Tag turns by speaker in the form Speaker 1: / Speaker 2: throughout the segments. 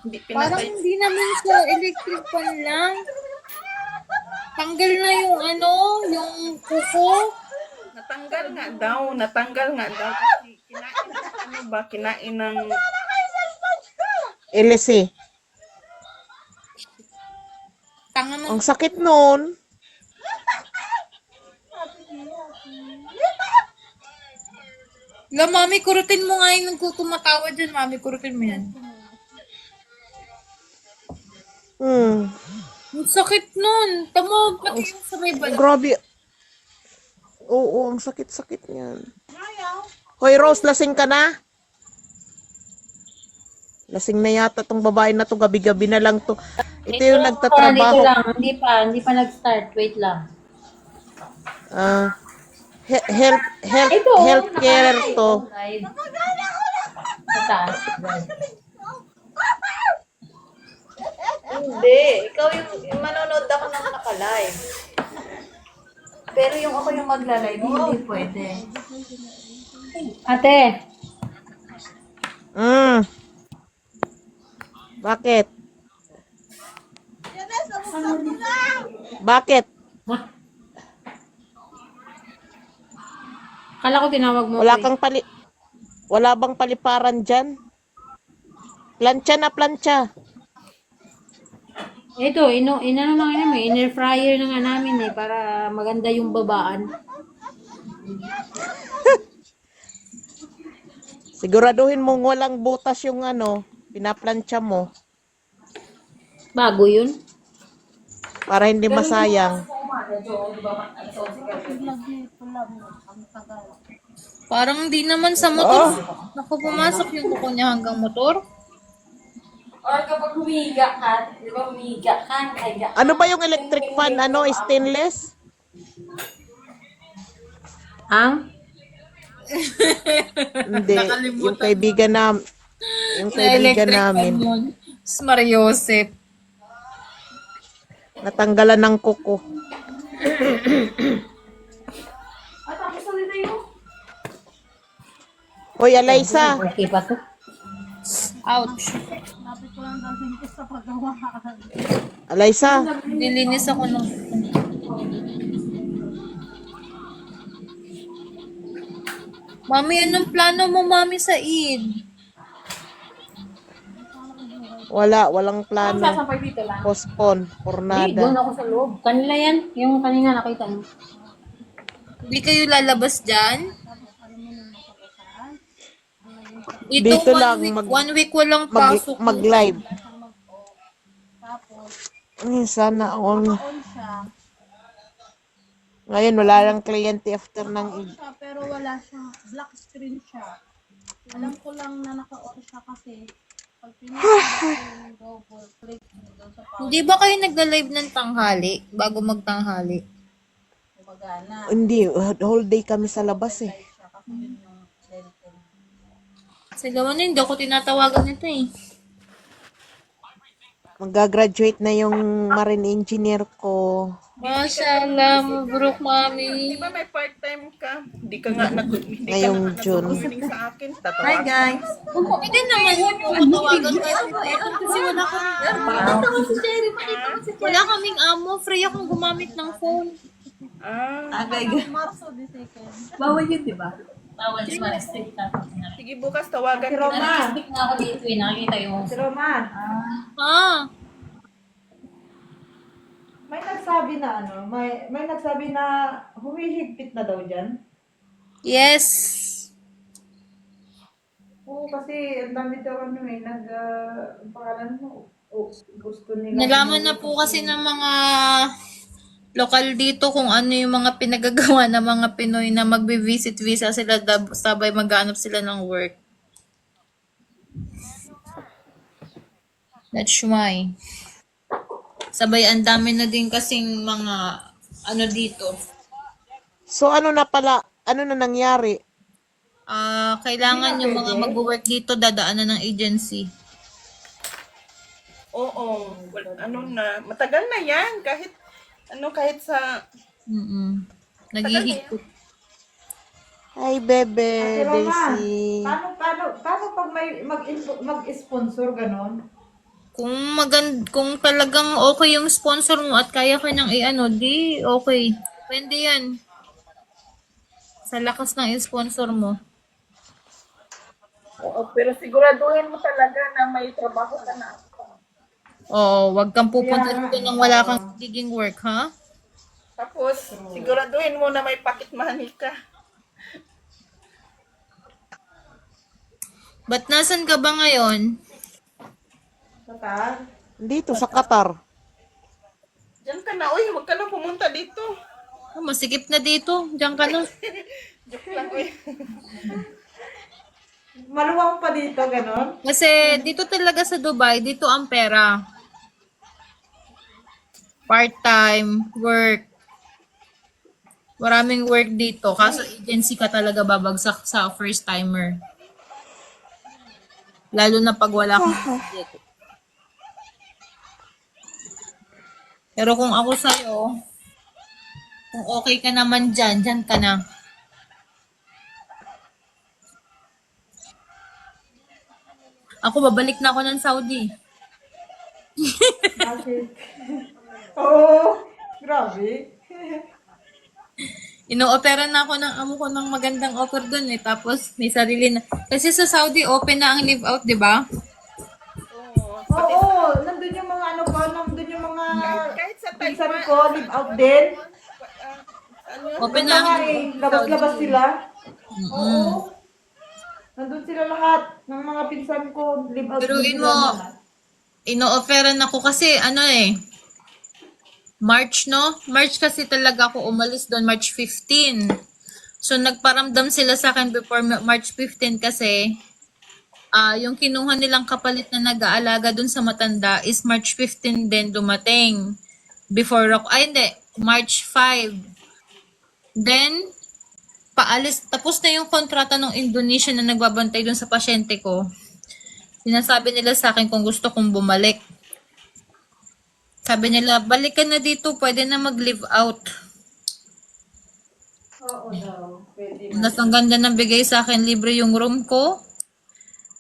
Speaker 1: Hindi
Speaker 2: Parang
Speaker 1: pinatay.
Speaker 2: hindi naman sa electric fan lang. Tanggal na yung ano, yung kuko.
Speaker 1: Natanggal nga daw kasi kinain ng ano ba, kinain ng
Speaker 3: LC.
Speaker 2: Tanga ng...
Speaker 3: Ang sakit nun.
Speaker 2: La, mami, kurutin mo nga yung tumatawa dyan, mami. Kurutin mo yan.
Speaker 3: Hmm.
Speaker 2: Ang sakit nun. Tamo, pati yung sa may balat.
Speaker 3: Grabe. Oo, ang sakit-sakit niyan. Hoy, Rose, lasing ka na? Lasing na yata tong babae na to. Gabi-gabi na lang to. Ito yung
Speaker 4: Dito
Speaker 3: nagtatrabaho.
Speaker 4: lang. Hindi pa nag-start. Wait lang.
Speaker 3: Ah,
Speaker 4: Ito,
Speaker 3: healthcare to.
Speaker 4: Live. Sa taas. Live.
Speaker 1: Hindi, ikaw yung manonood ako ng naka-live. Pero yung ako yung magla-live, hindi pwede.
Speaker 4: Ate,
Speaker 3: Bakit? Bakit?
Speaker 4: kala ko tinawag mo.
Speaker 3: Wala
Speaker 4: ako
Speaker 3: kang wala bang paliparan dyan? Plancha na plancha.
Speaker 4: Ito, inano lang namin, inner fryer na nga namin para maganda yung babaan.
Speaker 3: Siguraduhin mong walang butas yung pinaplansya mo
Speaker 4: Bago yun.
Speaker 3: para hindi masayang.
Speaker 2: Parang hindi naman sa motor. Naku, pumasok yung kuko niya hanggang motor.
Speaker 4: Or kapag humiga ka, di ba humiga ka,
Speaker 3: Ano ba yung electric fan? Stainless?
Speaker 4: Ang?
Speaker 3: Hindi. Yung kaibigan namin.
Speaker 2: Mario Joseph.
Speaker 3: Natanggalan ng kuko. Hoy, Alaysa.
Speaker 4: Okay pa to.
Speaker 2: Ouch.
Speaker 3: Alaysa.
Speaker 2: Nilinis ako ng... Mami, anong plano mo, mami, sa Eid?
Speaker 3: Walang plano.
Speaker 4: Sasampay dito lang.
Speaker 3: Postpone. For
Speaker 4: Hindi, doon
Speaker 3: nada.
Speaker 4: ako sa loob. Kanila yan. Yung kanina nakita mo.
Speaker 2: Hindi kayo lalabas dyan?
Speaker 3: Dito lang,
Speaker 2: one week walang pasok.
Speaker 3: mag-live. Sana all. Ngayon, wala lang kliyente after ng Eid.
Speaker 5: Pero wala siyang black screen siya. Alam ko lang na naka-on siya kasi pag pinag double click doon sa
Speaker 2: Hindi ba kayo nagla-live ng tanghali bago magtanghali?
Speaker 5: pagana.
Speaker 3: Hindi, whole day kami sa labas eh.
Speaker 5: Siya kasi yun yung lenten.
Speaker 2: Sa gawa na, hindi ako tinatawagan nito eh.
Speaker 3: Mag-graduate na yung marine engineer ko.
Speaker 2: Mashallah, mabruk, mami.
Speaker 1: Di ba may part-time ka? Hindi ka nga
Speaker 3: Ngayong June.
Speaker 1: nag-meeting sa akin. Hi guys!
Speaker 2: Hindi naman yun yung tawagan kayo. Kasi wala kaming amo. Free akong gumamit ng phone.
Speaker 5: Marso the second.
Speaker 4: Bawal yun, di ba? Bawal yun. Restrict na.
Speaker 1: Sige, bukas tawagan kita.
Speaker 4: Na-restrict na ako dito eh. Nakikita yung...
Speaker 2: Ah,
Speaker 6: May nagsabi na may nagsabi na humihigpit na daw diyan.
Speaker 2: yes.
Speaker 6: Oo, kasi ang dami daw ang pangalan mo. Gusto nila.
Speaker 2: Nalaman na po kasi ng mga lokal dito kung ano yung mga pinagagawa ng mga Pinoy na magbe-visit visa sila sabay maghanap sila ng work. That's why. Sabay ang dami na din kasing mga ano dito.
Speaker 3: So ano na nangyari?
Speaker 2: Kailangan yung mga mag-work dito dadaanan ng agency.
Speaker 1: Oo. Matagal na yan. Kahit sa...
Speaker 2: Naghihigpit.
Speaker 3: Hi, bebe,
Speaker 6: Pero ma,
Speaker 3: Daisy.
Speaker 6: paano pag may mag-sponsor ganon?
Speaker 2: Kung talagang okay yung sponsor mo at kaya ka nang i-ano, di okay. Pwede yan. Sa lakas ng sponsor mo.
Speaker 6: Oo, pero siguraduhin mo talaga na may trabaho ka na.
Speaker 2: Oo, wag kang pupunta
Speaker 6: Kaya nga,
Speaker 2: dito nang wala kang giging work, ha?
Speaker 6: Tapos, siguraduhin mo na may pocket money ka.
Speaker 2: Ba't nasan ka ba ngayon?
Speaker 6: Tata,
Speaker 3: Dito sa Qatar.
Speaker 6: diyan ka na. Uy, huwag ka na pumunta dito.
Speaker 2: Masikip na dito. Diyan ka na.
Speaker 6: Joke lang, uy.
Speaker 1: Maluwang pa dito, ganon.
Speaker 2: Kasi dito talaga sa Dubai, dito ang pera. Part-time, work. Maraming work dito. Kaso agency ka talaga babagsak sa first timer. Lalo na pag wala kang budget. Pero kung ako sa'yo, kung okay ka naman dyan, dyan ka na. Ako, babalik na ako ng Saudi.
Speaker 1: Bakit? Oo, grabe.
Speaker 2: Ino-opera na ako ng amo ko ng magandang offer dun eh. Tapos may sarili na. Kasi sa Saudi, open na ang live out, di ba?
Speaker 1: Oo, nandun yung mga ano ko, nandun yung mga
Speaker 6: Kahit sa
Speaker 1: pinsan
Speaker 6: Taiwan.
Speaker 1: ko, live out din.
Speaker 2: Open
Speaker 1: Yung
Speaker 2: na ang
Speaker 1: mga
Speaker 2: live out sa
Speaker 1: labas-labas
Speaker 2: Saudi.
Speaker 1: sila. Oo. Nandun sila lahat ng mga pinsan ko, live out din
Speaker 2: Biruin
Speaker 1: sila
Speaker 2: mo,
Speaker 1: lahat.
Speaker 2: ino-offeran ako kasi ano eh, March no? March kasi talaga ako umalis doon, March 15. So nagparamdam sila sa akin before March 15 kasi yung kinuha nilang kapalit na nag-aalaga doon sa matanda is March 15 din dumating. Before ako, ay hindi, March 5. Then, paalis, tapos na yung kontrata ng Indonesia na nagbabantay doon sa pasyente ko. Sinasabi nila sa akin kung gusto kong bumalik. Sabi nila, balik ka na dito, pwede na mag-live out.
Speaker 1: Oo daw, pwede.
Speaker 2: Nas ang ganda ng bigay sa akin, libre yung room ko.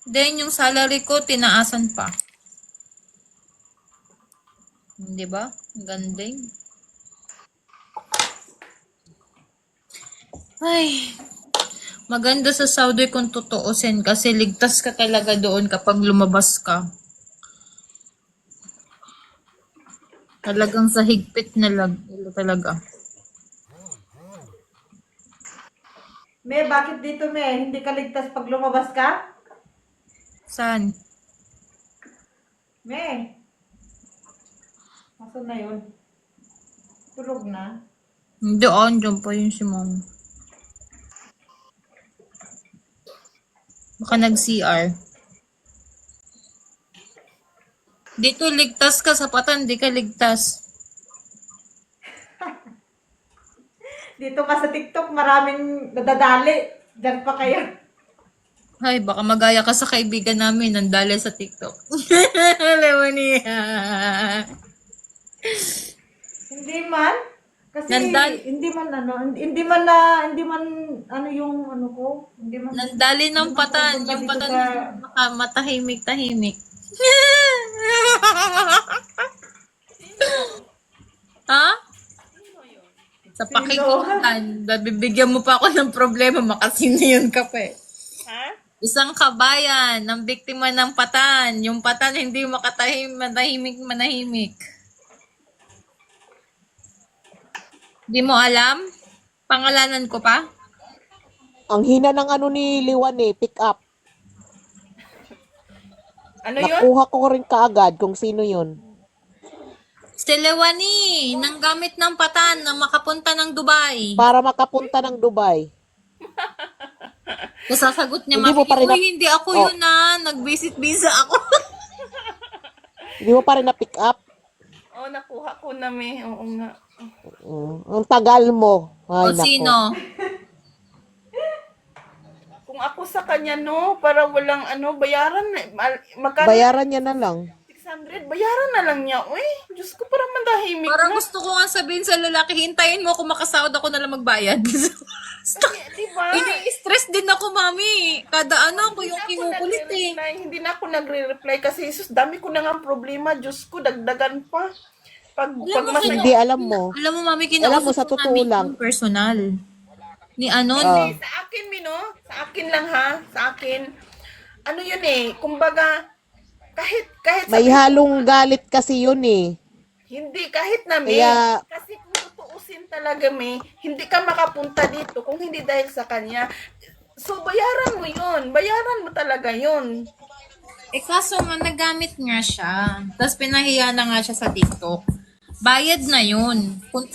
Speaker 2: Then, yung salary ko, tinaasan pa. Di ba? Ang ganding. Ay, maganda sa Saudi kung tutuusin kasi ligtas ka talaga doon kapag lumabas ka. Talagang sa higpit na lang talaga.
Speaker 1: Me, bakit dito, me? Hindi ka ligtas pag lumabas ka?
Speaker 2: Saan?
Speaker 1: Me, asan na yun? Tulog na?
Speaker 2: Hindi, andyan pa yun si mom. Baka nag-CR. Dito ligtas ka sa patan, di ka ligtas.
Speaker 1: Dito ka sa TikTok, maraming nadadali. Diyan pa kaya.
Speaker 2: Ay, baka magaya ka sa kaibigan namin, nandali sa TikTok. Alam mo niya.
Speaker 1: Hindi man. Kasi hindi man ano yung ano ko. Hindi man.
Speaker 2: Nandali ng patan.
Speaker 1: pupunta
Speaker 2: Yung
Speaker 1: dito
Speaker 2: patan
Speaker 1: sa-
Speaker 2: matahimik-tahimik. Ha? Sa pakikinggan, bibigyan mo pa ako ng problema, makasino yun ka pa eh.
Speaker 6: Ha?
Speaker 2: Isang kabayan ng biktima ng patan. Yung patan hindi manahimik. Di mo alam? Pangalanan ko pa?
Speaker 3: Ang hina ng ano ni Liwan eh, pick up.
Speaker 6: Ano yun?
Speaker 3: Nakuha ko rin kaagad kung sino yun.
Speaker 2: Stelewani, nang gamit ng patan na makapunta ng Dubai.
Speaker 3: Para makapunta ng Dubai.
Speaker 2: Sasagot niya,
Speaker 3: Hindi mo pa rin
Speaker 2: Uy, hindi ako yun nag-visit visa ako.
Speaker 3: Hindi mo pa rin na-pick up.
Speaker 6: Oo, nakuha ko na, me. Oo nga.
Speaker 3: Ang tagal mo.
Speaker 2: O
Speaker 3: Ay, nako.
Speaker 2: sino?
Speaker 6: Kung ako sa kanya, no, para walang ano, bayaran. Magkano?
Speaker 3: Bayaran niya na lang.
Speaker 6: 600
Speaker 3: 600, bayaran na lang niya. Uy, Diyos ko, parang mandahimik
Speaker 2: Parang
Speaker 3: na.
Speaker 2: gusto ko nga sabihin sa lalaki, hintayin mo ako makasahod ako na lang magbayad.
Speaker 3: Kasi, di ba?
Speaker 2: Ini-stress din ako, mami. Kada ano, ako yung kinukulit eh.
Speaker 3: Hindi na ako nagre-reply kasi sus, dami ko na nga problema. Diyos ko, dagdagan pa. Pag mas
Speaker 7: Hindi, alam mo.
Speaker 2: Alam mo, mami,
Speaker 7: Alam mo,
Speaker 2: kinausap
Speaker 7: sa
Speaker 2: ko
Speaker 7: totoo
Speaker 2: namin
Speaker 7: lang.
Speaker 2: yung personal. Ni ano,
Speaker 7: Ah.
Speaker 3: sa akin, Mino, sa akin lang ha, sa akin, ano yun eh, kumbaga, kahit
Speaker 7: May halong galit kasi yun eh.
Speaker 3: hindi, kahit na may,
Speaker 7: Kaya-
Speaker 3: kasi kung tutuusin talaga may, hindi ka makapunta dito kung hindi dahil sa kanya. So, bayaran mo yun. Bayaran mo talaga yun.
Speaker 2: eh kaso nga, nagamit nga siya. Tapos pinahiya na nga siya sa TikTok. Bayad na yun. Kung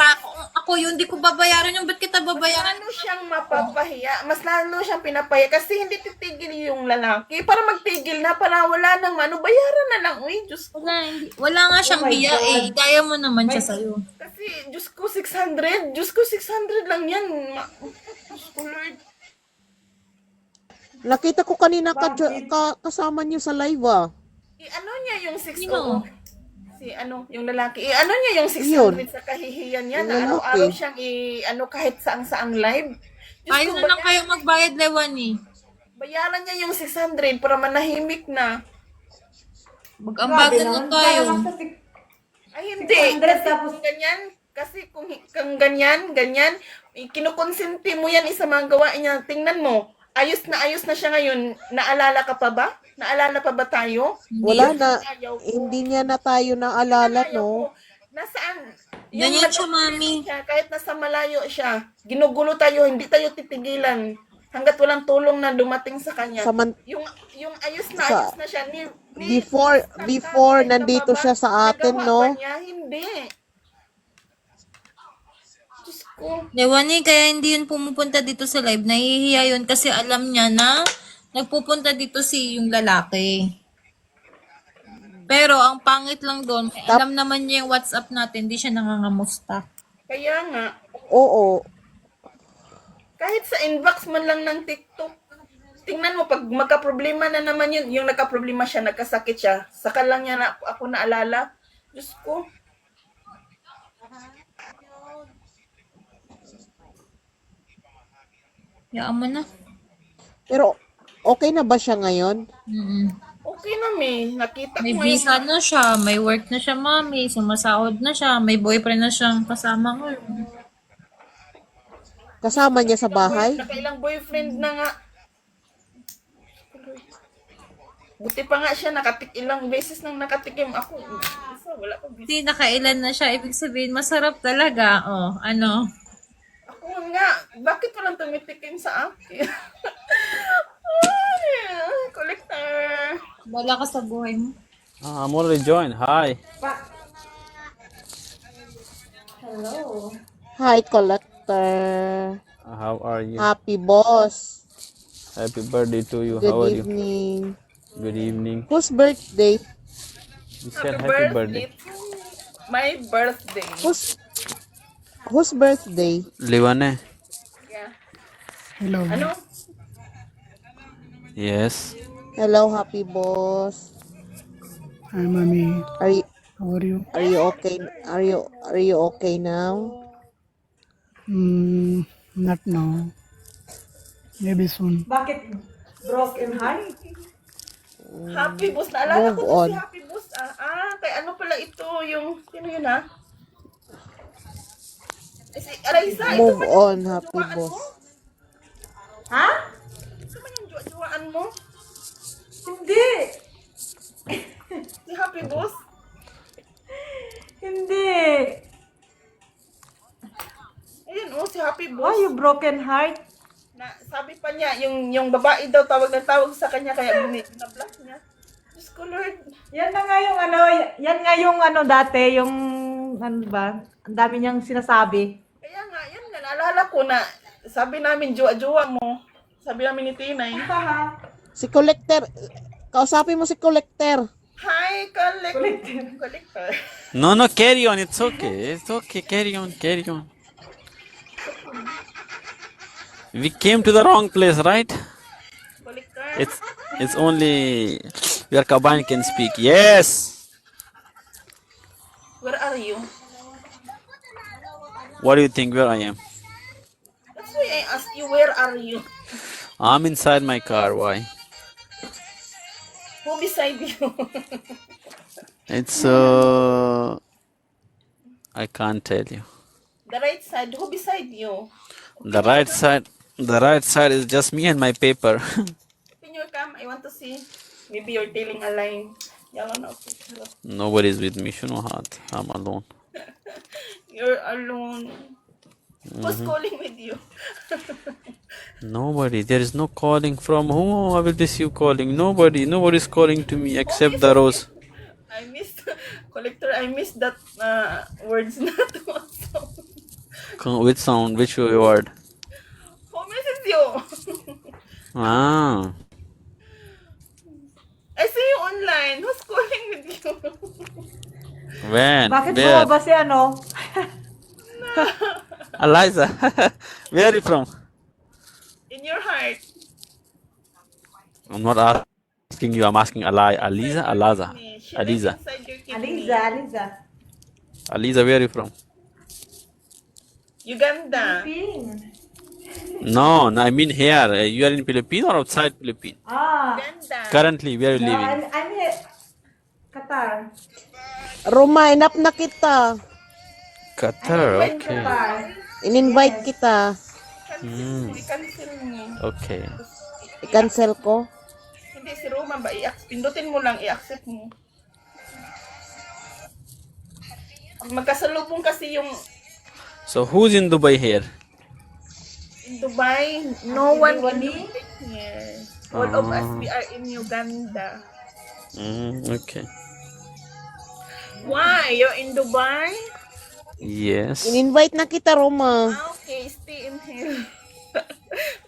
Speaker 2: ako yun, di ko babayaran yung ba't kita babayaran?
Speaker 3: Lalo siyang mapapahiya, mas lalo siyang pinapahiya kasi hindi titigil yung lalaki. Para magtigil na, para wala nang ano, bayaran na lang. Uy, Diyos ko.
Speaker 2: Wala nga siyang hiya eh. Gaya mo naman siya sa'yo.
Speaker 3: Kasi, Diyos ko, 600. Diyos ko, 600 lang yan. Diyos ko, Lord.
Speaker 7: Nakita ko kanina kasama niyo sa live ah.
Speaker 3: I-ano niya yung 600?
Speaker 2: Sino?
Speaker 3: Si ano, yung lalaki. I-ano niya yung 600
Speaker 7: Yun.
Speaker 3: sa kahihiyan niya
Speaker 7: Yung
Speaker 3: na
Speaker 7: lalaki.
Speaker 3: araw-araw siyang ano kahit saang-saang live. Diyos
Speaker 2: Ayaw
Speaker 3: ko,
Speaker 2: na lang kayo magbayad, Lewani.
Speaker 3: bayaran niya yung 600 para manahimik na.
Speaker 2: Mag-ambagan na tayo.
Speaker 3: Ay, hindi.
Speaker 6: 600 tapos
Speaker 3: Kasi kung ganyan, kinukonsinti mo yan isa mga gawain niya. Tingnan mo, ayos na siya ngayon. Naalala ka pa ba? Naalala pa ba tayo?
Speaker 7: Wala na.
Speaker 3: Ayaw ko.
Speaker 7: Hindi niya na tayo naalala,
Speaker 3: Ayaw ko.
Speaker 7: no?
Speaker 3: Nasaan?
Speaker 2: Ganyan siya, mami.
Speaker 3: Kahit nasa malayo siya, ginugulo tayo, hindi tayo titigilan. Hanggat walang tulong na dumating sa kanya. Yung ayos na siya.
Speaker 7: Before nandito siya sa atin,
Speaker 3: nagawa
Speaker 7: no?
Speaker 3: ba niya? Hindi. Diyos ko.
Speaker 2: Lewani, kaya hindi yun pumupunta dito sa live. Nahihiya yun kasi alam niya na nagpupunta dito yung lalaki. Pero ang pangit lang doon, alam naman niya yung WhatsApp natin, hindi siya nangangamusta.
Speaker 3: Kaya nga,
Speaker 7: Oo.
Speaker 3: kahit sa inbox man lang ng TikTok, tingnan mo, pag magka-problema na naman yun, yung nagka-problema siya, nagkasakit siya, saka lang niya na ako naalala. Diyos ko.
Speaker 2: Yaan mo na.
Speaker 7: Pero okay na ba siya ngayon?
Speaker 3: Okay na nakita
Speaker 2: May
Speaker 3: ko
Speaker 2: visa na siya, may work na siya, mami, sumasahod na siya, may boyfriend na siyang kasama ngayon.
Speaker 7: Kasama niya sa bahay?
Speaker 3: Nakailang boyfriend na nga. Buti pa nga siya, ilang beses nang nakatikim ako. Isa, wala pa beses.
Speaker 2: Hindi, nakailan na siya, ibig sabihin, masarap talaga. Oh, ano?
Speaker 3: Ako nga, bakit walang tumitikim sa akin? Ay, collector.
Speaker 2: Wala ka sa buhay mo.
Speaker 8: I'm already joined. Hi.
Speaker 7: Hi, collector.
Speaker 8: How are you?
Speaker 7: Happy boss.
Speaker 8: Happy birthday to you. How are
Speaker 7: Good
Speaker 8: you?
Speaker 7: evening.
Speaker 8: Good evening.
Speaker 7: Whose birthday?
Speaker 8: You said happy birthday.
Speaker 3: My birthday.
Speaker 7: Whose birthday?
Speaker 8: Livane.
Speaker 3: Yeah.
Speaker 9: Hello.
Speaker 3: Ano?
Speaker 8: Yes.
Speaker 7: Hello, happy boss.
Speaker 9: Hi, mommy.
Speaker 7: Are
Speaker 9: How are you?
Speaker 7: you okay? Are you okay now?
Speaker 9: Not now. Maybe soon.
Speaker 6: Bakit broken heart?
Speaker 3: Happy Boss. Naalala ko
Speaker 7: Move
Speaker 3: to
Speaker 7: on.
Speaker 3: si Happy Boss. Kay ano pala ito, yung, sino yun Si Araiza, ito
Speaker 7: Move
Speaker 3: man yung
Speaker 7: on, happy
Speaker 3: juwaan
Speaker 7: boss.
Speaker 3: mo?
Speaker 6: Ha?
Speaker 3: Ito man yung juwaan mo?
Speaker 6: Hindi.
Speaker 3: Si Happy Boss?
Speaker 6: Hindi.
Speaker 3: Ayun si Happy
Speaker 6: Oh,
Speaker 3: Boss.
Speaker 6: yung broken heart.
Speaker 3: Na, sabi pa niya, yung babae daw tawag sa kanya, kaya binablock niya. Diyos ko, Lord.
Speaker 6: Yan na nga yung yan nga yung dati, yung ano ba, ang dami niyang sinasabi.
Speaker 3: Kaya nga, yan nga, naalala ko na, sabi namin, juwa mo. Sabi namin ni Tinay.
Speaker 7: Si collector. Kausapin mo si collector.
Speaker 3: Hi, collector.
Speaker 8: No, carry on. It's okay. It's okay. Carry on. Carry on. We came to the wrong place, right?
Speaker 3: Collector.
Speaker 8: It's only where Kaban can speak. Yes.
Speaker 3: Where are you?
Speaker 8: What do you think where I am?
Speaker 3: That's why I asked you, where are you?
Speaker 8: I'm inside my car. Why?
Speaker 3: Who beside you?
Speaker 8: It's I can't tell you.
Speaker 3: The right side. Who beside you?
Speaker 8: The right side. The right side is just me and my paper.
Speaker 3: Open your cam. I want to see. Maybe you're telling a lie. Yalla na.
Speaker 8: Nobody's with me. Shunuhat. I'm alone.
Speaker 3: You're alone. Who's calling with you?
Speaker 8: Nobody. There is no calling from whom I will this you calling. Nobody. Nobody's calling to me except the rose.
Speaker 3: I missed collector. I missed that words not also.
Speaker 8: Which sound? Which word?
Speaker 3: Who misses you?
Speaker 8: Ah.
Speaker 3: I see you online. Who's calling with you?
Speaker 8: When?
Speaker 6: Bakit
Speaker 8: Where?
Speaker 6: bumaba si ano?
Speaker 8: Eliza. Where are you from?
Speaker 3: In your heart.
Speaker 8: I'm not asking you. I'm asking Aliza. Alaza.
Speaker 3: She
Speaker 8: Aliza.
Speaker 3: lives inside your kidney.
Speaker 6: Aliza.
Speaker 8: Aliza, where are you from?
Speaker 3: Uganda.
Speaker 6: Philippines.
Speaker 8: No, I mean here. You are in Philippines or outside Philippines?
Speaker 3: Uganda.
Speaker 8: Currently, where are you
Speaker 6: No,
Speaker 8: living?
Speaker 6: I'm here. Qatar.
Speaker 7: Roma, inap na kita.
Speaker 8: Qatar.
Speaker 6: In
Speaker 8: Okay.
Speaker 6: Qatar.
Speaker 7: In-invite kita.
Speaker 3: I-cancel mo.
Speaker 8: Okay.
Speaker 7: I-cancel ko.
Speaker 3: Hindi, si Roma ba? Pindutin mo lang, i-accept mo. Magkasalubong kasi yung
Speaker 8: So who's in Dubai here?
Speaker 3: in Dubai, no one in Dubai here. All of us, we are in Uganda.
Speaker 8: Okay.
Speaker 3: Why? You're in Dubai?
Speaker 8: Yes.
Speaker 7: In-invite na kita, Roma.
Speaker 3: Okay, stay in here.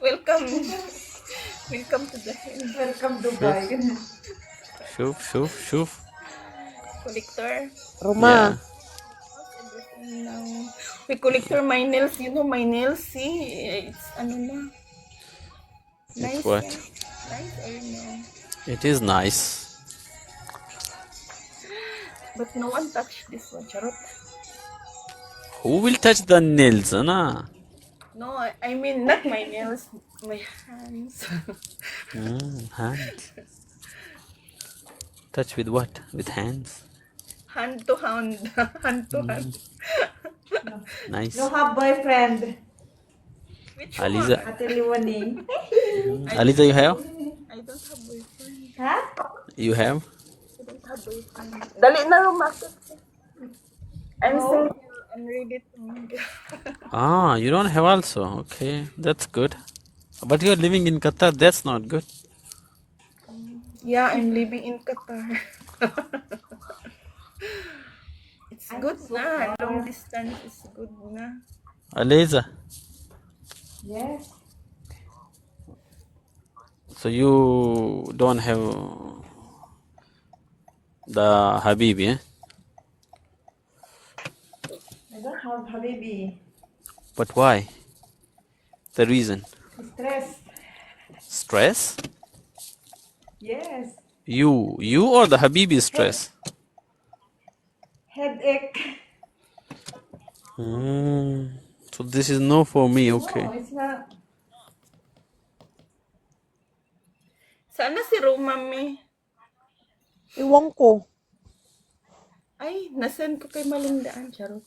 Speaker 3: Welcome. Welcome to the hill.
Speaker 6: Welcome Dubai.
Speaker 8: Shuf.
Speaker 3: Collector.
Speaker 7: Roma.
Speaker 3: No. We collector my nails. You know my nails, see? It's ano na.
Speaker 8: It's
Speaker 3: Nice.
Speaker 8: what?
Speaker 3: Nice or no?
Speaker 8: It is nice.
Speaker 3: But no one touched this one, charot.
Speaker 8: Who will touch the nails, Anna?
Speaker 3: No, I mean not my nails, my hands.
Speaker 8: Hands. Touch with what? With hands.
Speaker 3: Hand to hand. Hand to hand.
Speaker 8: Nice.
Speaker 6: No have boyfriend.
Speaker 3: Which
Speaker 8: Aliza.
Speaker 3: one?
Speaker 6: Ate Liwani.
Speaker 8: Aliza, you have?
Speaker 3: I don't have boyfriend.
Speaker 6: Ha?
Speaker 8: You have?
Speaker 3: I don't have boyfriend. Dali na rumakit. I'm single. I'm ready to mingle.
Speaker 8: Ah, you don't have also. Okay, that's good. But you're living in Qatar. That's not good.
Speaker 3: Yeah, I'm living in Qatar. It's good na. Long distance is good na.
Speaker 8: Aliza.
Speaker 6: Yes.
Speaker 8: So you don't have the Habibi, eh?
Speaker 6: I don't have Habibi.
Speaker 8: But why? The reason?
Speaker 6: Stress.
Speaker 8: Stress?
Speaker 6: Yes.
Speaker 8: You or the Habibi stress?
Speaker 6: Headache.
Speaker 8: So this is no for me, okay.
Speaker 6: No, it's not.
Speaker 3: Sana si Roma me.
Speaker 7: Iwan ko.
Speaker 3: Ay, nasend ko kay Malingdaan, charot.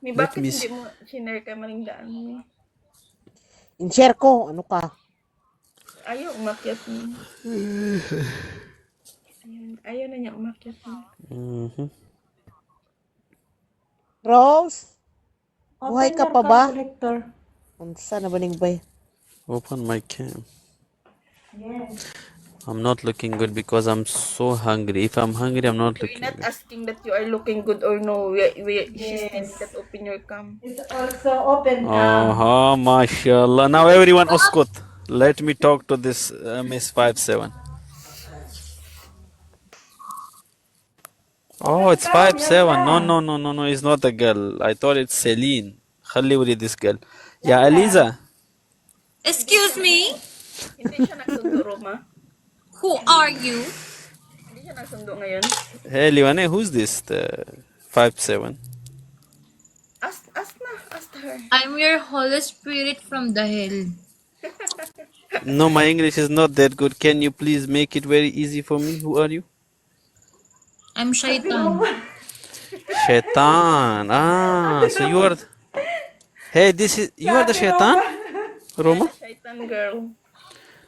Speaker 3: May
Speaker 8: Let
Speaker 3: bakit
Speaker 8: me
Speaker 3: hindi mo sinare kay Malingdaan me?
Speaker 7: In-share ko. Ano ka?
Speaker 3: Ayaw umakyat mo. Ayaw na niya umakyat mo.
Speaker 7: Rose? Buhay ka pa ba?
Speaker 6: Collector.
Speaker 7: Unsa na ba ning bay?
Speaker 8: Open my cam.
Speaker 6: Yes.
Speaker 8: I'm not looking good because I'm so hungry. If I'm hungry, I'm not
Speaker 3: We're
Speaker 8: looking
Speaker 3: not
Speaker 8: good.
Speaker 3: asking that you are looking good or no. She's saying that open your cam.
Speaker 6: It's also open
Speaker 8: Oh, mashallah. Now everyone uskut. Let me talk to this Miss 57. Oh, it's 57. No. It's not a girl. I thought it's Celine. Khalli wali this girl. Yeah, Aliza.
Speaker 2: Excuse me?
Speaker 3: Hindi siya nagsundo, Roma.
Speaker 2: Who are you?
Speaker 3: Hindi Hindi siya nagsundo ngayon.
Speaker 8: Hey, Liwane, who's this? The 5'7"?
Speaker 3: Ask her.
Speaker 2: I'm your Holy Spirit from the hell.
Speaker 8: No, my English is not that good. Can you please make it very easy for me? Who are you?
Speaker 2: I'm Shaitan.
Speaker 8: Shaitan. Ah, so you are. Hey, you are the Shaitan, Roma.
Speaker 3: Shaitan girl.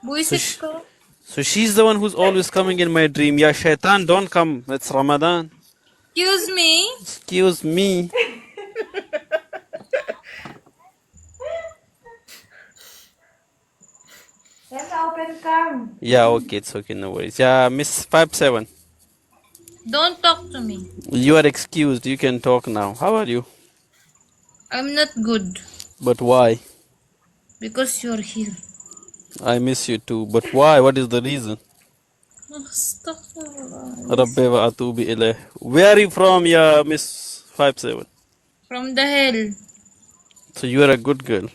Speaker 2: Buisit ko.
Speaker 8: So she's the one who's always coming in my dream. Yeah, Shaitan, don't come. It's Ramadan.
Speaker 2: Excuse me.
Speaker 8: Excuse me.
Speaker 6: Yan na, open cam.
Speaker 8: Yeah, okay, it's okay, no worries. Yeah, Miss 5'7".
Speaker 2: Don't talk to me.
Speaker 8: You are excused. You can talk now. How are you?
Speaker 2: I'm not good.
Speaker 8: But why?
Speaker 2: Because you're here.
Speaker 8: I miss you too. But why? What is the reason?
Speaker 2: Astaghfirullah.
Speaker 8: Rabbi wa atubu ilayh. Where are you from, yeah, Miss 5'7"?
Speaker 2: From the hell.
Speaker 8: So you are a good girl.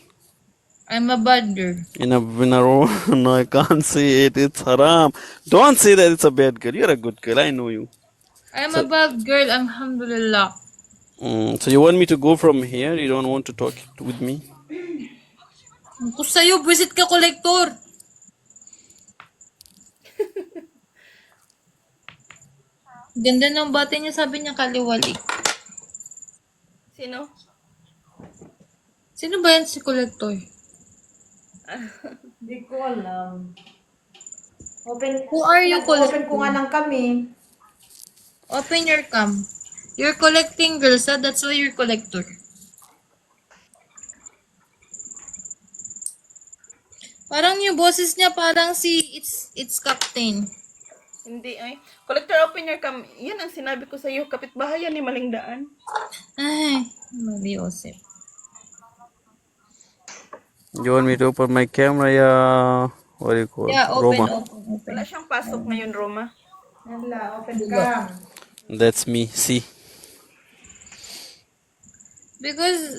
Speaker 2: I'm a bad girl.
Speaker 8: In a no, I can't say it. It's haram. Don't say that it's a bad girl. You're a good girl. I know you.
Speaker 2: I'm a bad girl, alhamdulillah.
Speaker 8: So you want me to go from here? You don't want to talk with me?
Speaker 2: Kung sa'yo, visit ka, kolektor. Ganda ng bate niya, sabi niya kaliwali.
Speaker 3: Sino?
Speaker 2: Sino ba yan si kolektor?
Speaker 6: Hindi ko alam. Open,
Speaker 2: Who are you,
Speaker 6: open ko nga
Speaker 2: collector?
Speaker 6: ng kami.
Speaker 2: Open your cam. You're collecting girls, ha? That's why you're collector. Parang yung boses niya, parang it's captain.
Speaker 3: Hindi ay. Collector, open your cam. Yan ang sinabi ko sa iyo. Kapitbahay yan ni Malingdaan.
Speaker 2: Ay, Mali Joseph.
Speaker 8: You want me to open my camera? Yeah. What do you call it?
Speaker 2: Yeah, open,
Speaker 8: Roma.
Speaker 2: open.
Speaker 3: Wala siyang pasok ngayon, Roma.
Speaker 6: Yan la, open cam.
Speaker 8: That's me. See?
Speaker 2: Because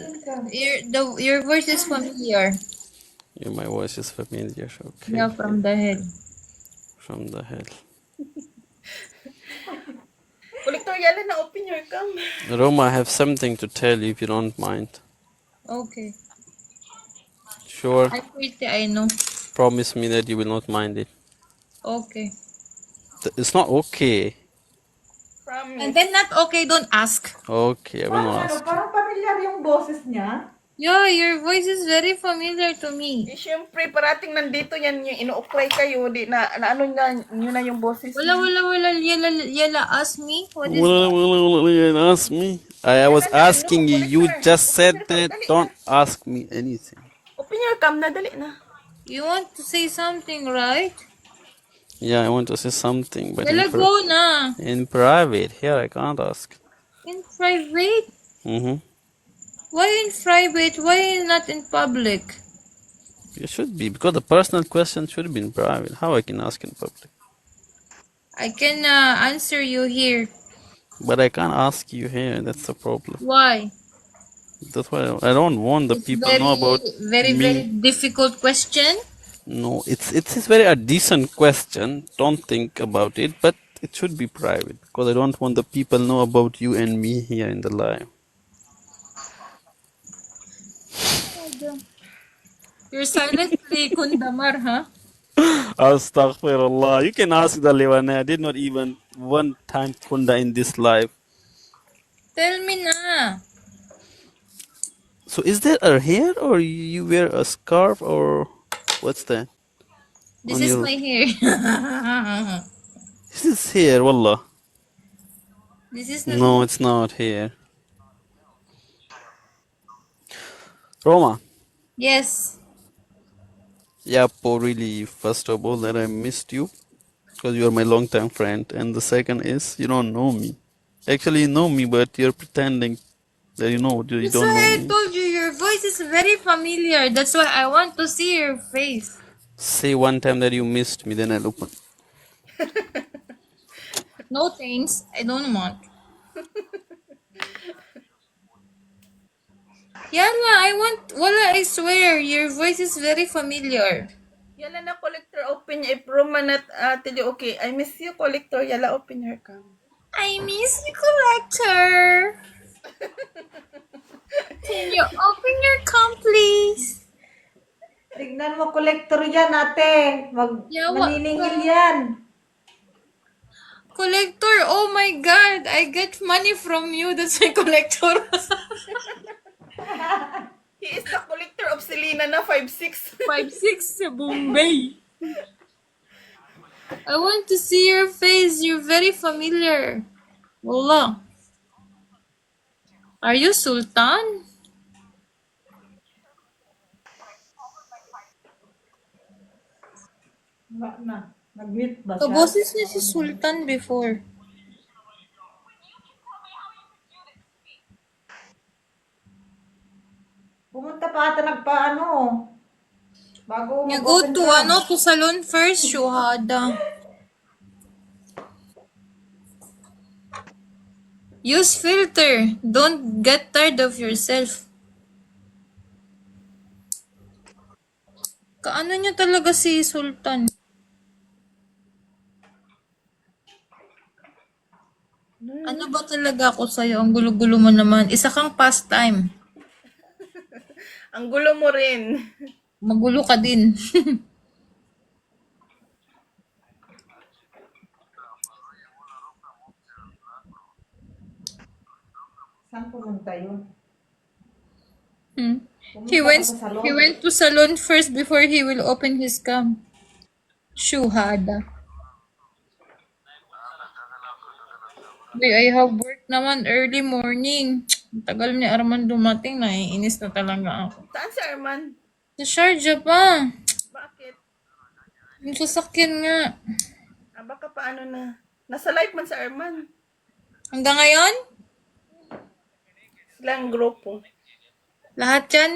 Speaker 2: your voice is familiar.
Speaker 8: Yeah, my voice is familiar. Okay.
Speaker 2: Yeah, from the head.
Speaker 8: From the hell.
Speaker 3: Collector, yala na open your cam.
Speaker 8: Roma, I have something to tell you if you don't mind.
Speaker 2: Okay.
Speaker 8: Sure.
Speaker 2: I'm pretty, I know.
Speaker 8: Promise me that you will not mind it.
Speaker 2: Okay.
Speaker 8: It's not okay.
Speaker 3: Promise.
Speaker 2: And then not okay, don't ask.
Speaker 8: Okay, I will
Speaker 6: Parang
Speaker 8: not
Speaker 6: ano,
Speaker 8: ask.
Speaker 6: parang familiar yung boses niya.
Speaker 2: Yeah, your voice is very familiar to me.
Speaker 3: Eh, syempre, parating nandito yan yung inu-ukray kayo. Di na ano nyo na yung boses.
Speaker 2: Wala, yala, ask me. What is
Speaker 8: Ask me. I was asking you. You just said that. Don't ask me anything.
Speaker 3: Open your cam na, dali na.
Speaker 2: You want to say something, right?
Speaker 8: Yeah, I want to say something, but
Speaker 2: Yala, go na.
Speaker 8: in private. Here, I can't ask.
Speaker 2: In private?
Speaker 8: Mm-hmm.
Speaker 2: Why in private? Why not in public?
Speaker 8: You should be, because the personal question should be in private. How I can ask in public?
Speaker 2: I can answer you here.
Speaker 8: But I can't ask you here. That's the problem.
Speaker 2: Why?
Speaker 8: That's why I don't want the people know about
Speaker 2: very
Speaker 8: me.
Speaker 2: difficult question.
Speaker 8: No, it's very a decent question. Don't think about it, but it should be private because I don't want the people know about you and me here in the live.
Speaker 2: You're silently kundamar, huh?
Speaker 8: Astaghfirullah. You can ask the Lewane. I did not even one time kunda in this live.
Speaker 2: Tell me na.
Speaker 8: So is that a hair or you wear a scarf or what's that?
Speaker 2: This
Speaker 8: On
Speaker 2: is
Speaker 8: your-
Speaker 2: my hair.
Speaker 8: This is hair, wallah.
Speaker 2: This is not.
Speaker 8: No, it's not hair. Roma.
Speaker 2: Yes.
Speaker 8: Yeah, really, first of all, that I missed you because you are my longtime friend. And the second is, you don't know me. Actually, you know me, but you're pretending that you know you
Speaker 2: That's
Speaker 8: don't
Speaker 2: why I
Speaker 8: know me.
Speaker 2: told you your voice is very familiar. That's why I want to see your face.
Speaker 8: Say one time that you missed me, then I'll open.
Speaker 2: No thanks. I don't want. Yala, I want. Wala, I swear, your voice is very familiar.
Speaker 3: Yala na collector, open your Roman at tell you, okay, I miss you collector, yala open your cam.
Speaker 2: I miss you, collector. Can you open your cam, please?
Speaker 6: Tignan mo, collector yan, ate.
Speaker 2: Yawa
Speaker 6: Maniningil
Speaker 2: ka.
Speaker 6: yan.
Speaker 2: Collector, oh my God, I get money from you. That's my collector.
Speaker 3: He is the collector of Selena na 5'6".
Speaker 2: 5'6" sa Bombay. I want to see your face. You're very familiar. Wallah. Are you Sultan?
Speaker 6: Nag-mute ba siya?
Speaker 2: Kaboses niya si Sultan before.
Speaker 6: Pumunta pa ata nagpaano. Bago
Speaker 2: You go
Speaker 6: mag-open
Speaker 2: to
Speaker 6: cam.
Speaker 2: to salon first, Shuhada. Use filter. Don't get tired of yourself. Kaano niya talaga si Sultan? Ano ba talaga ako sa'yo? Ang gulo-gulo mo naman. Isa kang pastime.
Speaker 3: Ang gulo mo rin.
Speaker 2: Magulo ka din.
Speaker 6: Saan pumunta yun?
Speaker 2: He
Speaker 6: Pumunta
Speaker 2: went
Speaker 6: ka sa salon.
Speaker 2: he went to salon first before he will open his cam. Shuhada. Wait, I have work naman early morning. Ang tagal ni Arman dumating, naiinis na talaga ako.
Speaker 3: Saan si Arman?
Speaker 2: Sa Sharjah pa.
Speaker 3: Bakit?
Speaker 2: Yung sasakyan nga.
Speaker 3: Baka paano na? Nasa live man si Arman.
Speaker 2: Hanggang ngayon,
Speaker 3: Silang grupo.
Speaker 2: lahat yan.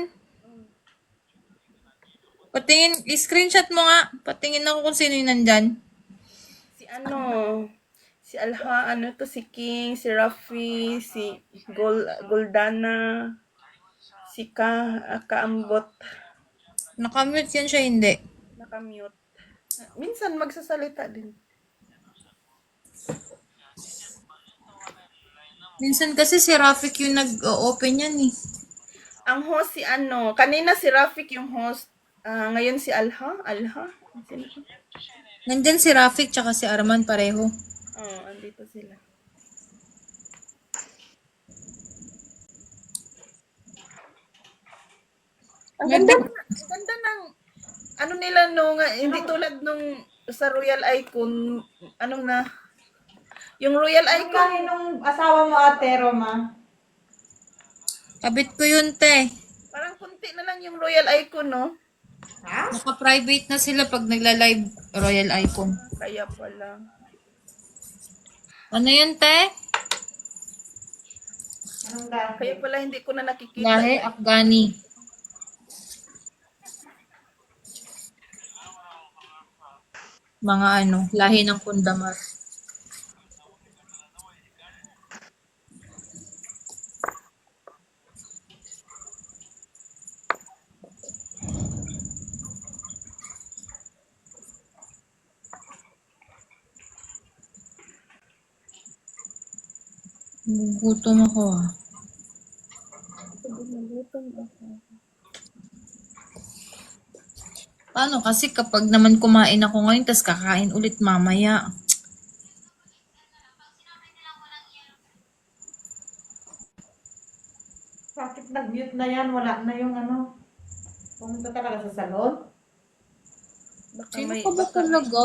Speaker 2: Patingin, screenshot mo nga. Patingin ako kung sino yung nandyan.
Speaker 3: Si si Alha, si King, si Rafi, si Goldana, si Kaambot,
Speaker 2: Nakamute yan siya, hindi.
Speaker 3: nakamute. Minsan magsasalita din.
Speaker 2: Minsan kasi si Rafik yung nag-open yan eh.
Speaker 3: Ang host si kanina si Rafik yung host, ngayon si Alha. Sino siya?
Speaker 2: Nandyan si Rafik tsaka si Arman pareho.
Speaker 3: Andito sila. Ang ganda ng nila hindi tulad nung sa Royal Icon, yung Royal
Speaker 6: Ang
Speaker 3: Icon,
Speaker 6: lahi nung asawa mo, ate, Roma.
Speaker 2: Kabit ko yun, te.
Speaker 3: parang kunti na lang yung Royal Icon, no?
Speaker 2: Naka-private na sila pag nagla-live Royal Icon.
Speaker 3: Kaya pala.
Speaker 2: Ano yun, te?
Speaker 6: Anong lahi?
Speaker 3: Kaya pala hindi ko na nakikita.
Speaker 2: Lahi, Afghani. Mga lahi ng Kundamar. Gutom ako ah. Paano kasi kapag naman kumain ako ngayon, tas kakain ulit mamaya.
Speaker 6: Bakit nag-mute na yan? Wala na yung Pumunta talaga sa salon?
Speaker 3: Baka
Speaker 2: Sino ka ba talaga?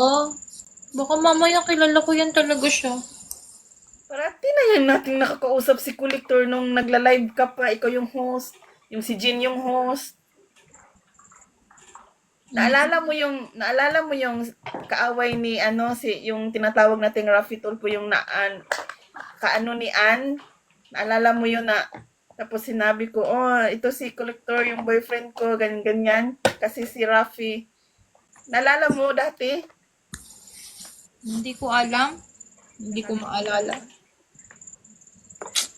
Speaker 2: Baka mamaya kilala ko yan talaga siya.
Speaker 3: Parati na yan natin nakakausap si Collector nung nagla-live ka pa. Ikaw yung host. Yung si Jin yung host. Naalala mo yung kaaway ni yung tinatawag nating Rafi Tulfo yung ni Ann. Naalala mo yun na tapos sinabi ko, ito si Collector, yung boyfriend ko, ganyan. Kasi si Rafi. Naalala mo dati?
Speaker 2: Hindi ko alam. Hindi ko maalala.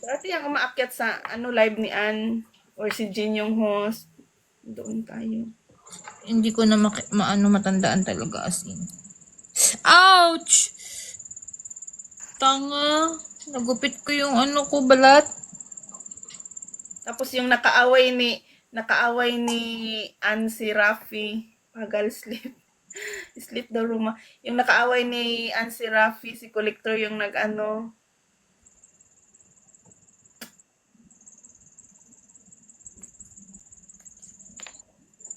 Speaker 3: Dati yung umaakyat sa live ni Ann or si Jin yung host. Doon tayo.
Speaker 2: Hindi ko na matandaan talaga as in. Ouch! Tanga. Nagupit ko yung ano ko, balat.
Speaker 3: Tapos yung nakaaway ni Ann si Rafi, pagal sleep. Sleep the room. Yung nakaaway ni Ann si Rafi, si Collector yung nag-ano.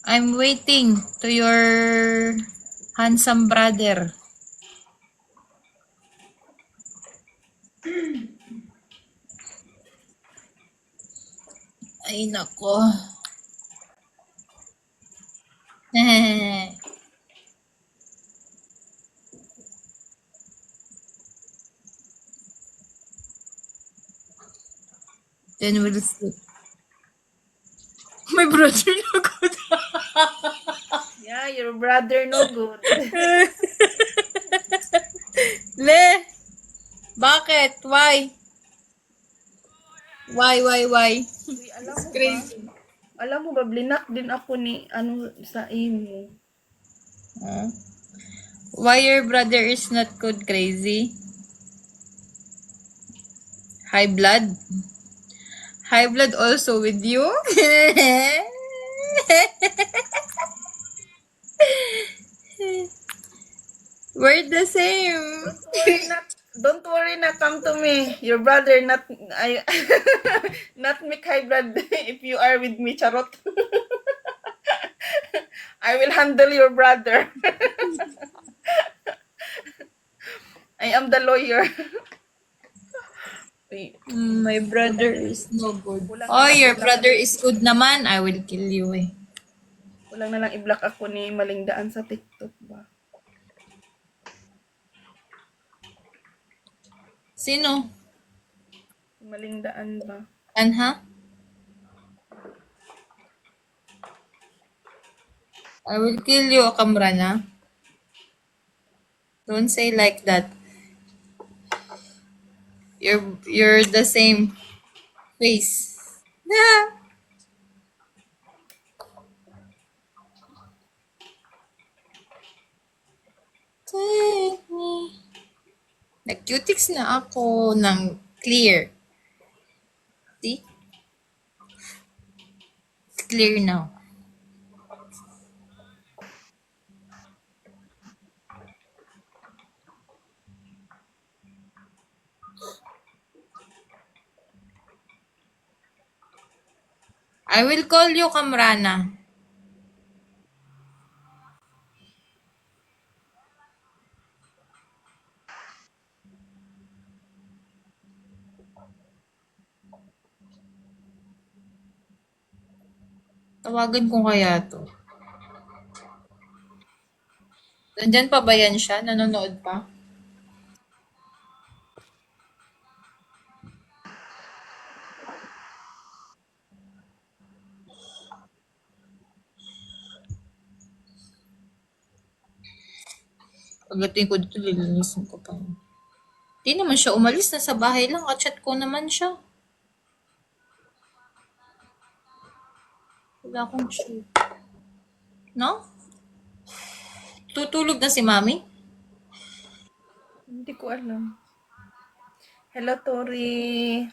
Speaker 2: I'm waiting to your handsome brother. Ay, nako. Then we'll sleep. My brother na good.
Speaker 3: Yeah, your brother no good.
Speaker 2: Le! Bakit? Why? Why?
Speaker 3: Uy, alam mo ba?
Speaker 2: Crazy.
Speaker 3: Alam mo ba, blinak din ako ni ano sa imo.
Speaker 2: Huh? Why your brother is not good, crazy? High blood? High blood also with you? We're the same.
Speaker 3: Don't worry na, come to me. Your brother not I not make high blood if you are with me, charot. I will handle your brother. I am the lawyer. Uy,
Speaker 2: My brother is no good. Oh, your brother is good naman. I will kill you eh.
Speaker 3: kulang na lang i-block ako ni Malingdaan sa TikTok ba.
Speaker 2: Sino?
Speaker 3: Malingdaan ba?
Speaker 2: Anha? I will kill you, Kamrana. Don't say like that. You're the same face. Yeah. Take me. Nag-cutics na ako ng clear. See? It's clear now. I will call you, Kamrana. Tawagan ko kaya to. Nandyan pa ba yan siya? Nanonood pa? Pagdating ko dito, lilinisin ko pa yun. Di naman siya umalis. Nasa bahay lang. Kachat ko naman siya. Wala akong shoot. No? Tutulog na si Mami?
Speaker 3: Hindi ko alam. Hello, Tori.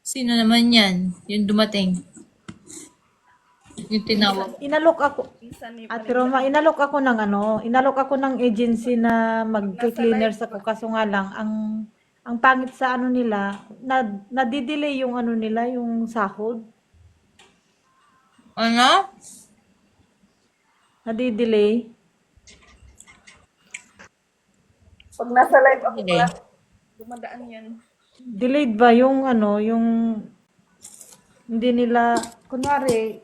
Speaker 2: Sino naman yan? Yung dumating. Yung tinawag.
Speaker 6: Inalok ako.
Speaker 3: Isa ni
Speaker 6: Ate Roma, inalok ako ng agency na mag-cleaners ako kaso nga lang ang pangit sa ano nila, nadidelay yung ano nila, yung sahod.
Speaker 2: Ano?
Speaker 6: Nadidelay.
Speaker 3: Pag nasa live ako
Speaker 2: Hindi.
Speaker 3: ba, dumadaan yan.
Speaker 6: Delayed ba yung ano, yung hindi nila, kunwari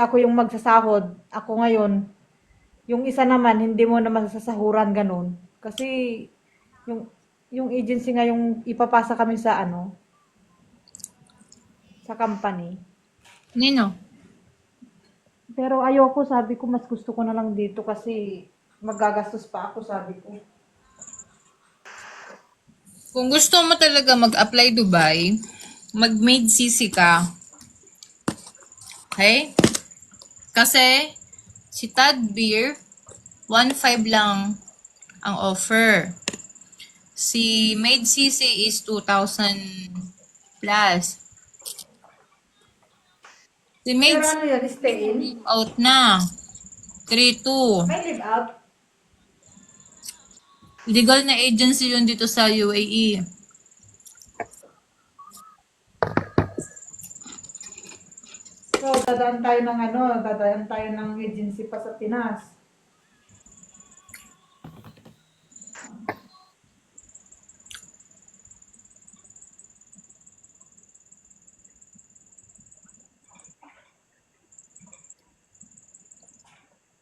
Speaker 6: ako yung magsasahod, ako ngayon, yung isa naman, hindi mo naman sasahuran ganun. Kasi, yung agency nga yung ipapasa kami sa sa company.
Speaker 2: Nino?
Speaker 6: Pero ayoko, sabi ko, mas gusto ko na lang dito kasi magagastos pa ako, sabi ko.
Speaker 2: Kung gusto mo talaga mag-apply Dubai, mag-made CC ka. Okay? Kasi, si Tadbir, 1.5 lang ang offer. Si Made CC is 2,000 plus. Si Made
Speaker 6: Pero ano yun, stay in?
Speaker 2: out na. 3,2.
Speaker 6: May live out?
Speaker 2: Legal na agency yun dito sa UAE.
Speaker 6: So, dadaan tayo ng agency pa sa Pinas.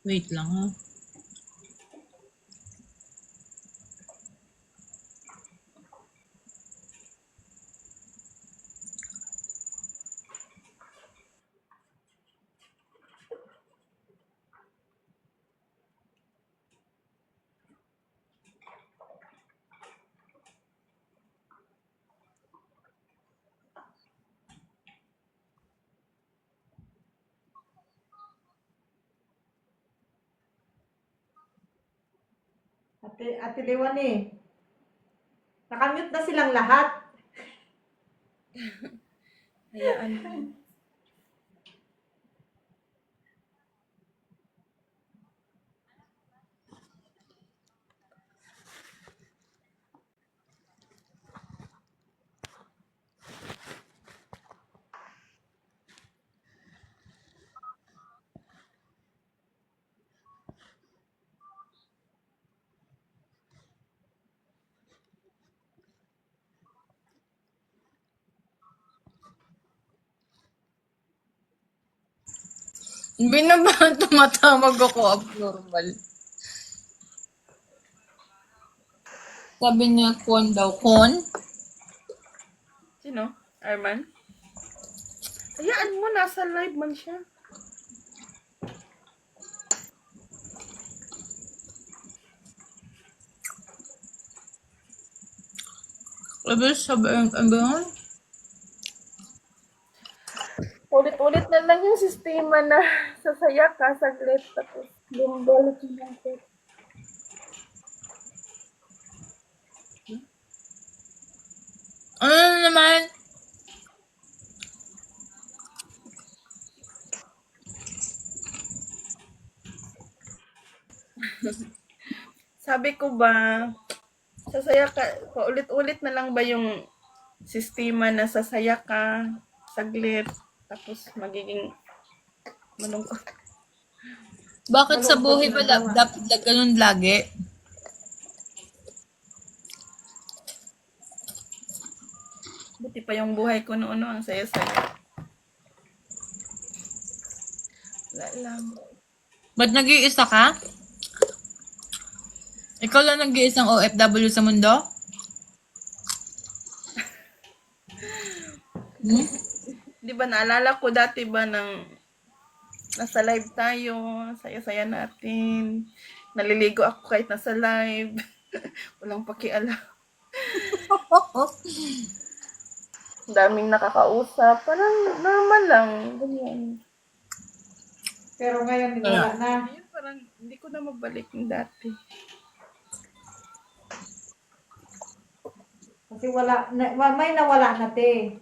Speaker 2: Wait lang ha.
Speaker 6: Ate Lewani, nakamute na silang lahat.
Speaker 3: Hayaan mo.
Speaker 2: Hindi na ba tumatawag ako abnormal? Sabi niya, kon daw. Kon?
Speaker 3: Sino? Arman? Hayaan mo, nasa live man siya.
Speaker 2: Sabi yun?
Speaker 3: Ulit-ulit na lang yung sistema na sasaya ka saglit tapos bumabalik yung natin.
Speaker 2: Ano na naman?
Speaker 3: Sabi ko ba, sasaya ka, paulit-ulit na lang ba yung sistema na sasaya ka saglit tapos magiging malungkot.
Speaker 2: Bakit sa buhay ba dapat ganun lagi?
Speaker 3: Buti pa yung buhay ko noon, ang saya-saya. Wala lang.
Speaker 2: Ba't nag-iisa ka? Ikaw lang nag-iisang OFW sa mundo?
Speaker 3: Di ba naalala ko dati ba nang nasa live tayo, saya-saya natin. Naliligo ako kahit nasa live. Walang pakialam. Daming nakakausap. Parang normal lang. Ganyan.
Speaker 6: Pero ngayon, wala na.
Speaker 3: Ayun, parang hindi ko na mabalik yung dati.
Speaker 6: Kasi may nawala na, te.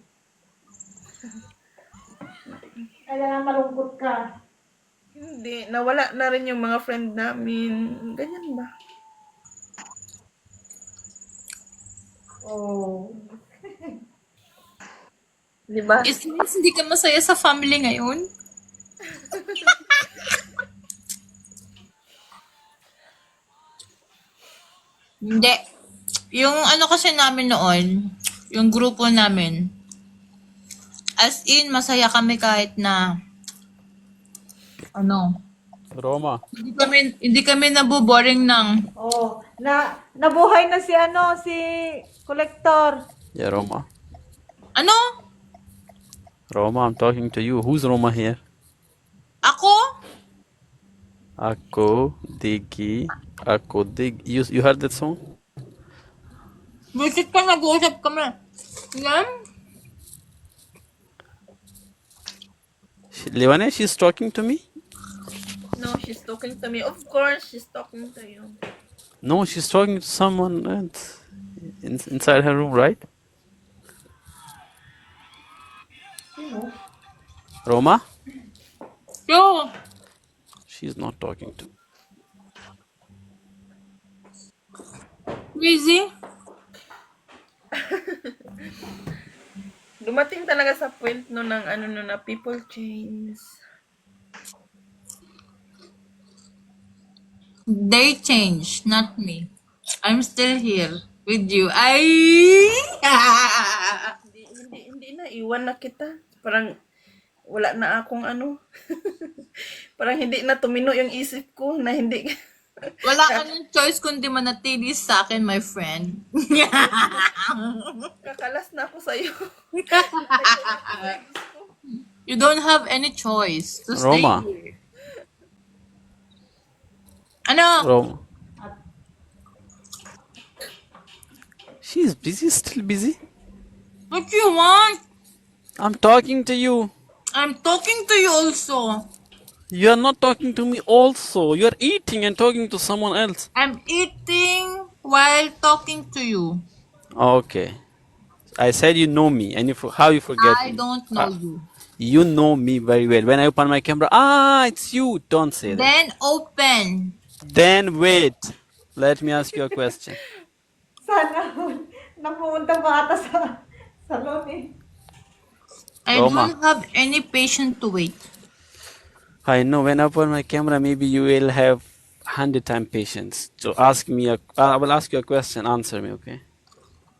Speaker 6: Kaya malungkot ka.
Speaker 3: Hindi. Nawala na rin yung mga friend namin. Ganyan ba?
Speaker 6: Oh.
Speaker 3: Di ba?
Speaker 2: Is hindi ka masaya sa family ngayon? Hindi. Yung ano kasi namin noon, yung grupo namin, as in, masaya kami kahit na,
Speaker 8: Roma.
Speaker 2: hindi kami naboboring ng,
Speaker 6: Oh, nabuhay na si Collector.
Speaker 8: Yeah, Roma.
Speaker 2: ano?
Speaker 8: Roma, I'm talking to you. Who's Roma here?
Speaker 2: Ako?
Speaker 8: Ako dig. You heard that song?
Speaker 2: Visit ka, nag-uusap kami. Yan?
Speaker 8: Livane, she's talking to me?
Speaker 3: No, she's talking to me. Of course, she's talking to you.
Speaker 8: No, she's talking to someone else inside her room, right? Roma?
Speaker 2: Yo!
Speaker 8: She's not talking to me.
Speaker 2: Busy?
Speaker 3: Dumating talaga sa point no ng ano no na people change.
Speaker 2: They change, not me. I'm still here with you. Ay!
Speaker 3: Hindi na iwan na kita. Parang wala na akong ano. Parang hindi na tumino yung isip ko na hindi.
Speaker 2: Wala ka ng choice kundi manatili sa akin, my friend.
Speaker 3: Kakalas na ako sa iyo.
Speaker 2: You don't have any choice to stay
Speaker 8: Roma.
Speaker 2: here. Ano?
Speaker 8: Roma. She's busy, still busy.
Speaker 2: What do you want?
Speaker 8: I'm talking to you.
Speaker 2: I'm talking to you also.
Speaker 8: You're not talking to me also. You're eating and talking to someone else.
Speaker 2: I'm eating while talking to you.
Speaker 8: Okay. I said you know me, and how you forget
Speaker 2: I
Speaker 8: me?
Speaker 2: don't know you.
Speaker 8: You know me very well. When I open my camera, it's you. Don't say that.
Speaker 2: Then open.
Speaker 8: Then wait. Let me ask you a question.
Speaker 6: Sana napumunta pa ata sa salon eh.
Speaker 2: I
Speaker 8: Roma.
Speaker 2: don't have any patience to wait.
Speaker 8: I know when I open my camera, maybe you will have 100 times patience. So ask me. I will ask you a question. Answer me, okay?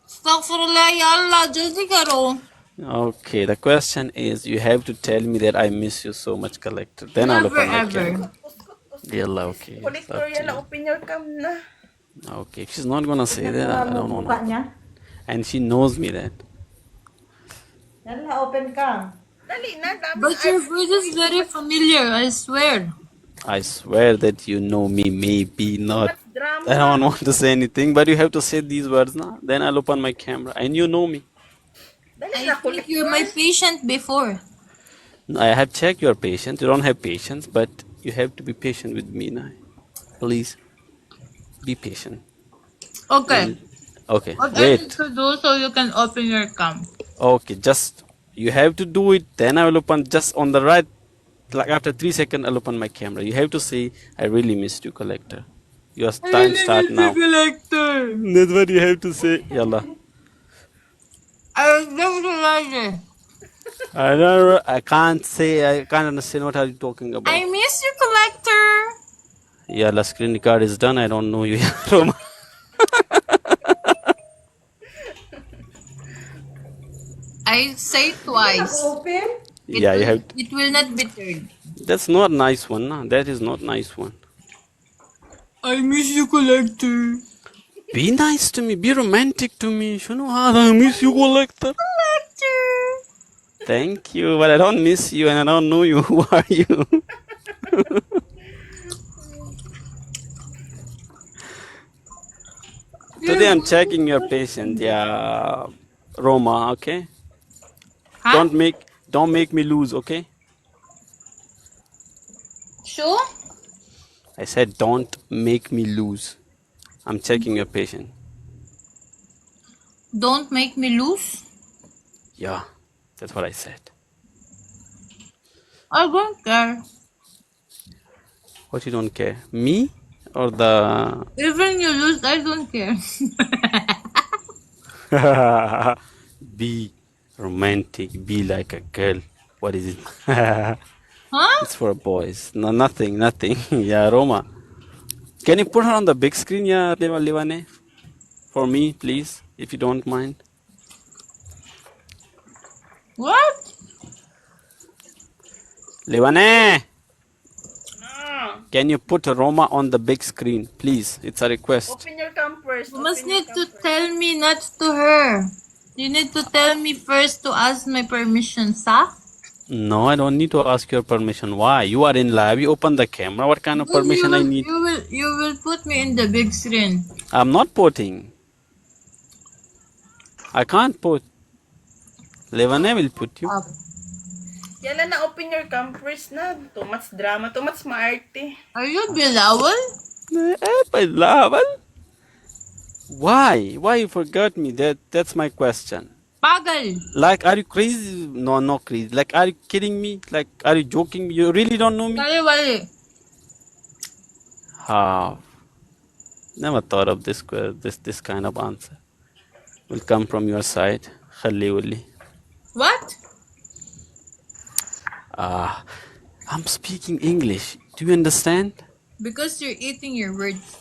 Speaker 2: Astaghfirullah, ya Allah, jaldi karo.
Speaker 8: Okay. The question is, you have to tell me that I miss you so much, collector. Then I'll
Speaker 2: Never
Speaker 8: open my
Speaker 2: ever.
Speaker 8: camera. Yalla, okay. It's up
Speaker 3: Collector
Speaker 8: to
Speaker 3: yan na
Speaker 8: you.
Speaker 3: open your cam na.
Speaker 8: Okay. She's not gonna say that. I don't know.
Speaker 6: Mukha niya.
Speaker 8: And she knows me that.
Speaker 6: Yalla, open ka.
Speaker 3: Dali na, dami.
Speaker 2: But your voice is very familiar, I swear.
Speaker 8: I swear that you know me, maybe not.
Speaker 3: Drama.
Speaker 8: I don't want to say anything, but you have to say these words now. Then I'll open my camera, and you know me.
Speaker 3: Dali
Speaker 2: I
Speaker 3: na,
Speaker 2: think you're
Speaker 3: collector.
Speaker 2: my patient before.
Speaker 8: I have checked your patience. You don't have patience, but you have to be patient with me now. Please, be patient.
Speaker 2: Okay.
Speaker 8: Okay,
Speaker 2: What I need
Speaker 8: wait.
Speaker 2: to do so you can open your cam?
Speaker 8: Okay, just you have to do it. Then I will open just on the right. Like after 3 seconds, I'll open my camera. You have to say, "I really missed you, collector." Your time start now.
Speaker 2: Collector.
Speaker 8: That's what you have to say. Yalla.
Speaker 2: I don't like it.
Speaker 8: I don't. I can't say. I can't understand what are you talking about.
Speaker 2: I miss you, collector.
Speaker 8: Yalla, screen record is done. I don't know you, Roma.
Speaker 2: I say twice.
Speaker 6: Open?
Speaker 8: Yeah, you have.
Speaker 2: It will not be turned.
Speaker 8: That's not nice one. Nah. That is not nice one.
Speaker 2: I miss you, collector.
Speaker 8: Be nice to me. Be romantic to me. Shunu I miss you, collector.
Speaker 2: Collector.
Speaker 8: Thank you, but I don't miss you and I don't know you. Who are you? Today I'm checking your patient. Yeah, Roma. Okay.
Speaker 2: Huh?
Speaker 8: Don't make me lose. Okay.
Speaker 2: Sure?
Speaker 8: I said don't make me lose. I'm checking your patient.
Speaker 2: Don't make me lose.
Speaker 8: Yeah, that's what I said.
Speaker 2: I don't care.
Speaker 8: What you don't care? Me or the?
Speaker 2: Even you lose, I don't care.
Speaker 8: Be romantic. Be like a girl. What is it?
Speaker 2: Huh?
Speaker 8: It's for boys. No, nothing. Yeah, Roma. Can you put her on the big screen, yeah, Livane? For me, please, if you don't mind.
Speaker 2: What?
Speaker 8: Livane!
Speaker 3: Ah,
Speaker 8: Can you put Roma on the big screen, please? It's a request.
Speaker 3: open your cam first.
Speaker 2: You must
Speaker 3: Open your
Speaker 2: need
Speaker 3: cam
Speaker 2: to
Speaker 3: first.
Speaker 2: tell me, not to her. You need to tell me first to ask my permission, sa?
Speaker 8: No, I don't need to ask your permission. Why? You are in live. You open the camera. What kind of permission I need?
Speaker 2: You will put me in the big screen.
Speaker 8: I'm not putting. I can't put. Levane will put you.
Speaker 3: Yan na open your cam first na. Too much drama, too much maarte.
Speaker 2: Are you Bilawal?
Speaker 8: Laval? Why? Why you forgot me? That's my question.
Speaker 2: Pagal.
Speaker 8: Like, are you crazy? No, not crazy. Like, are you kidding me? Like, are you joking? You really don't know me?
Speaker 2: Kaliwali.
Speaker 8: How? Never thought of this kind of answer. Will come from your side. Khaliwali.
Speaker 2: What?
Speaker 8: I'm speaking English. Do you understand?
Speaker 2: Because you're eating your words.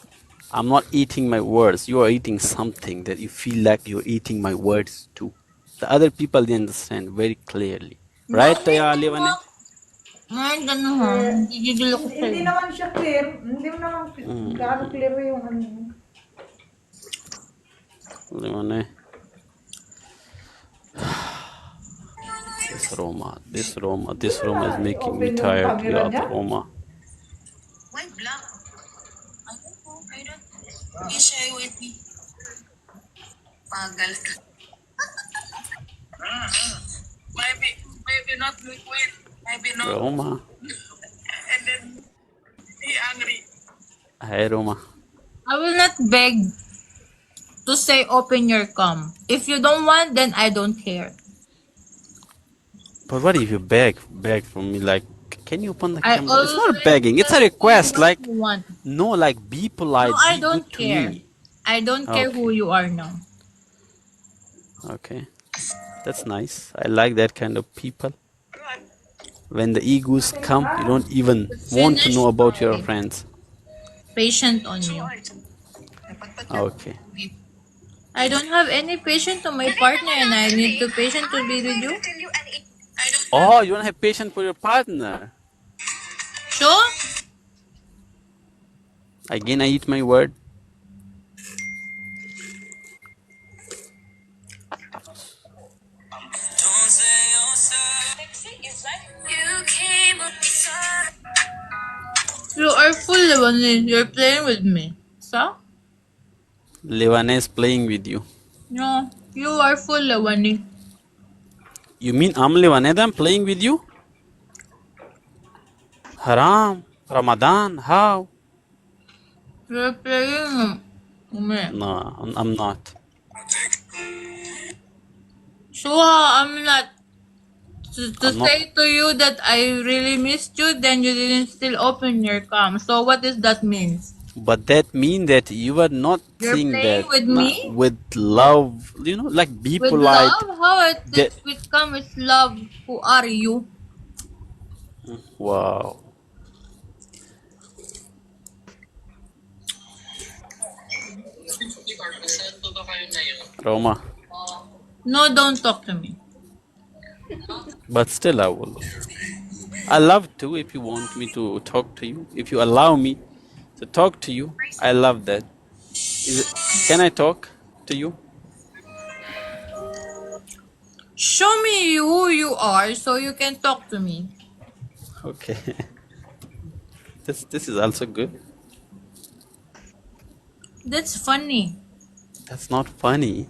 Speaker 8: I'm not eating my words. You are eating something that you feel like you're eating my words too. The other people, they understand very clearly. Right, Taya Levane?
Speaker 2: Ay, ganun ha. Gigigil ako
Speaker 6: Hindi
Speaker 2: sa'yo.
Speaker 6: naman siya clear. Hindi mo naman gaano clear yung ano.
Speaker 8: Levane. This Roma is making me tired. Yeah, Roma.
Speaker 2: Why black? I don't know. I don't. You share with me. Pagal ka. Maybe not liquid. Maybe not.
Speaker 8: Roma.
Speaker 2: And then he angry.
Speaker 8: Hi, Roma.
Speaker 2: I will not beg to say open your cam. If you don't want, then I don't care.
Speaker 8: But what if you beg from me? Like, can you open the
Speaker 2: I
Speaker 8: camera? It's not
Speaker 2: always
Speaker 8: begging. It's a request. Like,
Speaker 2: You want.
Speaker 8: no, like, be polite.
Speaker 2: No, I
Speaker 8: be
Speaker 2: don't
Speaker 8: good
Speaker 2: care.
Speaker 8: to me.
Speaker 2: I don't care who you are now.
Speaker 8: Okay. That's nice. I like that kind of people. When the egos come, you don't even want to know about your friends.
Speaker 2: Patient on you.
Speaker 8: Okay.
Speaker 2: I don't have any patient to my partner and I need to patient to be with you.
Speaker 8: Oh, you don't have patience for your partner.
Speaker 2: Sure?
Speaker 8: Again, I eat my word.
Speaker 2: You are full Lebanese. You're playing with me. So?
Speaker 8: Levane is playing with you.
Speaker 2: No, you are full Lebanese.
Speaker 8: You mean I'm Levane that I'm playing with you? Haram. Ramadan. How?
Speaker 2: You're playing with me.
Speaker 8: No, I'm not.
Speaker 2: So I'm not. To
Speaker 8: I'm not-
Speaker 2: say to you that I really missed you, then you didn't still open your cam. So what does that mean?
Speaker 8: But that mean that you are not
Speaker 2: You're
Speaker 8: saying
Speaker 2: playing
Speaker 8: that
Speaker 2: with
Speaker 8: nah,
Speaker 2: me?
Speaker 8: with love. You know, like be
Speaker 2: With
Speaker 8: polite.
Speaker 2: love? How it
Speaker 8: That-
Speaker 2: with come with love? Who are you?
Speaker 8: Wow. Roma.
Speaker 2: No, don't talk to me.
Speaker 8: But still, I will. I love to if you want me to talk to you. If you allow me to talk to you, I love that. Can I talk to you?
Speaker 2: Show me who you are so you can talk to me.
Speaker 8: Okay. This is also good.
Speaker 2: That's funny.
Speaker 8: That's not funny.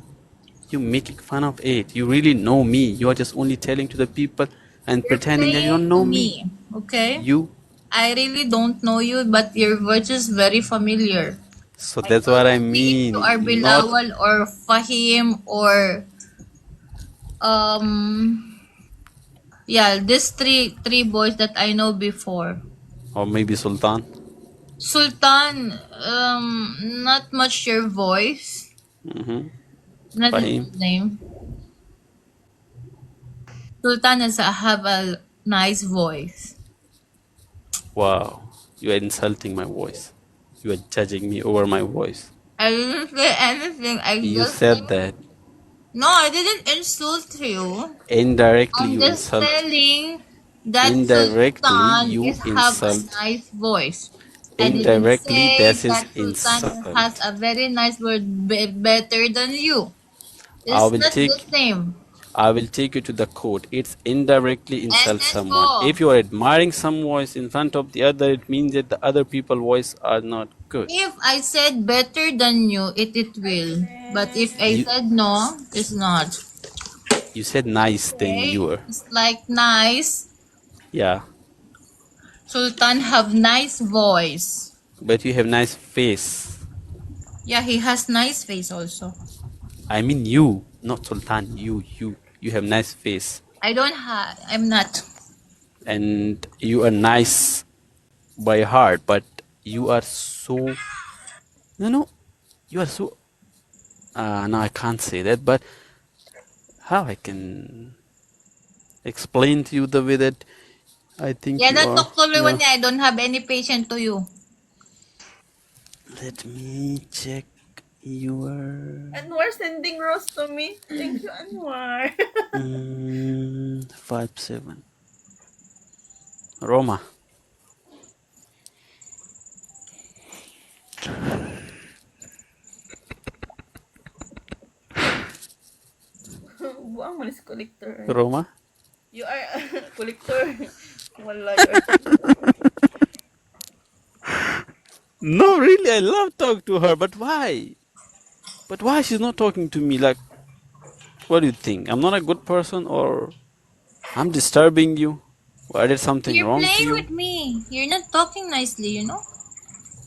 Speaker 8: You making fun of it. You really know me. You are just only telling to the people and pretending that you don't know me.
Speaker 2: Okay?
Speaker 8: You.
Speaker 2: I really don't know you, but your voice is very familiar.
Speaker 8: So that's what I mean.
Speaker 2: You are
Speaker 8: Not,
Speaker 2: Bilawal or Fahim or yeah, these three boys that I know before.
Speaker 8: or maybe Sultan.
Speaker 2: Sultan, not much your voice.
Speaker 8: Mm-hmm.
Speaker 2: Not
Speaker 8: Fahim.
Speaker 2: his name. Sultan have a nice voice.
Speaker 8: Wow. You are insulting my voice. You are judging me over my voice.
Speaker 2: I didn't say anything. I
Speaker 8: You
Speaker 2: just
Speaker 8: said that.
Speaker 2: No, I didn't insult you.
Speaker 8: Indirectly
Speaker 2: I'm
Speaker 8: you
Speaker 2: just
Speaker 8: insult.
Speaker 2: telling that
Speaker 8: Indirectly
Speaker 2: Sultan
Speaker 8: you
Speaker 2: is have a
Speaker 8: insult.
Speaker 2: nice voice. I didn't
Speaker 8: Indirectly
Speaker 2: say
Speaker 8: that is
Speaker 2: that Sultan
Speaker 8: insult.
Speaker 2: has a very nice word better than you.
Speaker 8: I
Speaker 2: It's
Speaker 8: will
Speaker 2: not
Speaker 8: take
Speaker 2: the same.
Speaker 8: I will take you to the court. It's indirectly insult
Speaker 2: let's
Speaker 8: someone.
Speaker 2: go.
Speaker 8: If you are admiring some voice in front of the other, it means that the other people voice are not good.
Speaker 2: If I said better than you, it will. But if I
Speaker 8: You
Speaker 2: said no, it's not.
Speaker 8: you said nice, then
Speaker 2: Okay?
Speaker 8: you were.
Speaker 2: It's like nice.
Speaker 8: Yeah,
Speaker 2: Sultan have nice voice.
Speaker 8: but you have nice face.
Speaker 2: Yeah, he has nice face also.
Speaker 8: I mean you, not Sultan. You have nice face,
Speaker 2: I'm not.
Speaker 8: and you are nice by heart. But you are so no. You are so. No, I can't say that. But how I can explain to you the way that I think
Speaker 2: Yeah,
Speaker 8: you
Speaker 2: that
Speaker 8: are.
Speaker 2: talk to
Speaker 8: Yeah.
Speaker 2: I don't have any patience to you.
Speaker 8: Let me check your
Speaker 3: Anwar sending rose to me. Thank you, Anwar.
Speaker 8: 57. Roma.
Speaker 3: Buang mo ni si collector.
Speaker 8: Roma.
Speaker 3: You are collector. Wala, you are
Speaker 8: No, really, I love talk to her, but why? But why she's not talking to me? Like, what do you think? I'm not a good person, or I'm disturbing you, or I did something
Speaker 2: You're
Speaker 8: wrong to
Speaker 2: playing
Speaker 8: you?
Speaker 2: with me. You're not talking nicely, you know?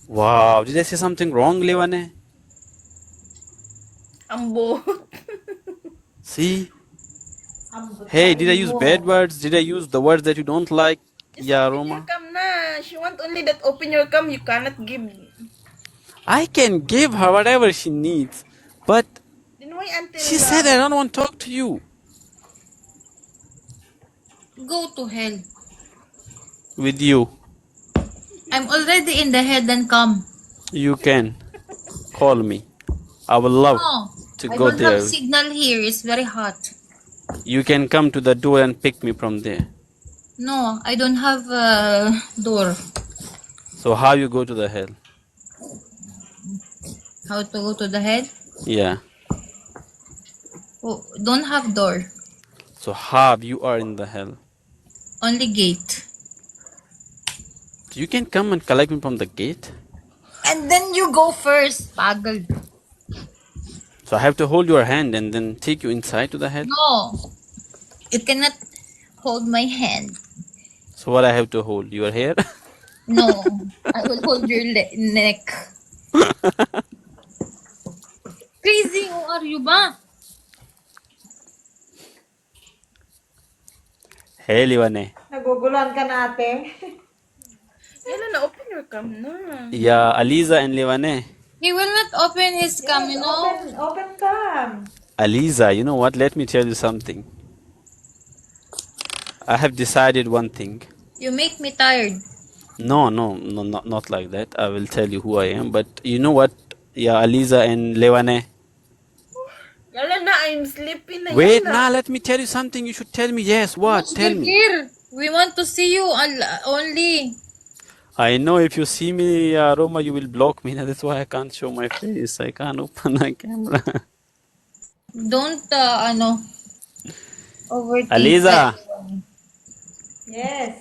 Speaker 8: Wow, did I say something wrong, Levane?
Speaker 3: ambo.
Speaker 8: See? Hey, did I use bad words? Did I use the words that you don't like? Yeah,
Speaker 3: Open your
Speaker 8: Roma.
Speaker 3: cam na. She want only that open your cam. You cannot give.
Speaker 8: I can give her whatever she needs, but
Speaker 3: Then why until
Speaker 8: she said I don't want to talk to you.
Speaker 2: Go to hell.
Speaker 8: With you,
Speaker 2: I'm already in the head and come.
Speaker 8: you can call me. I would love
Speaker 2: No,
Speaker 8: to
Speaker 2: I
Speaker 8: go
Speaker 2: don't
Speaker 8: there.
Speaker 2: have signal here. It's very hot.
Speaker 8: You can come to the door and pick me from there.
Speaker 2: No, I don't have a door.
Speaker 8: So how you go to the hell?
Speaker 2: How to go to the head?
Speaker 8: Yeah.
Speaker 2: Oh, don't have door.
Speaker 8: So how you are in the hell?
Speaker 2: Only gate.
Speaker 8: You can come and collect me from the gate.
Speaker 2: And then you go first. Pagal.
Speaker 8: So I have to hold your hand and then take you inside to the hell.
Speaker 2: No, it cannot hold my hand.
Speaker 8: So what I have to hold? Your hair?
Speaker 2: No, I will hold your neck. Crazy, who are you ba?
Speaker 8: Hey, Liwane.
Speaker 6: Naguguluhan ka na ate.
Speaker 3: Yala na open your cam na.
Speaker 8: Yeah, Aliza and Liwane.
Speaker 2: He will not open his cam, you know?
Speaker 6: Open cam.
Speaker 8: Aliza, you know what? Let me tell you something. I have decided one thing.
Speaker 2: You make me tired.
Speaker 8: No, not like that. I will tell you who I am. But you know what? Yeah, Aliza and Lewane.
Speaker 3: Yala na, I'm sleeping na.
Speaker 8: Wait,
Speaker 3: yala.
Speaker 8: now let me tell you something. You should tell me. Yes, what? Tell
Speaker 2: You're
Speaker 8: me.
Speaker 2: here. We want to see you only.
Speaker 8: I know if you see me, Roma, you will block me. That's why I can't show my face. I can't open my camera.
Speaker 2: Don't, overthink.
Speaker 8: Aliza,
Speaker 6: Yes.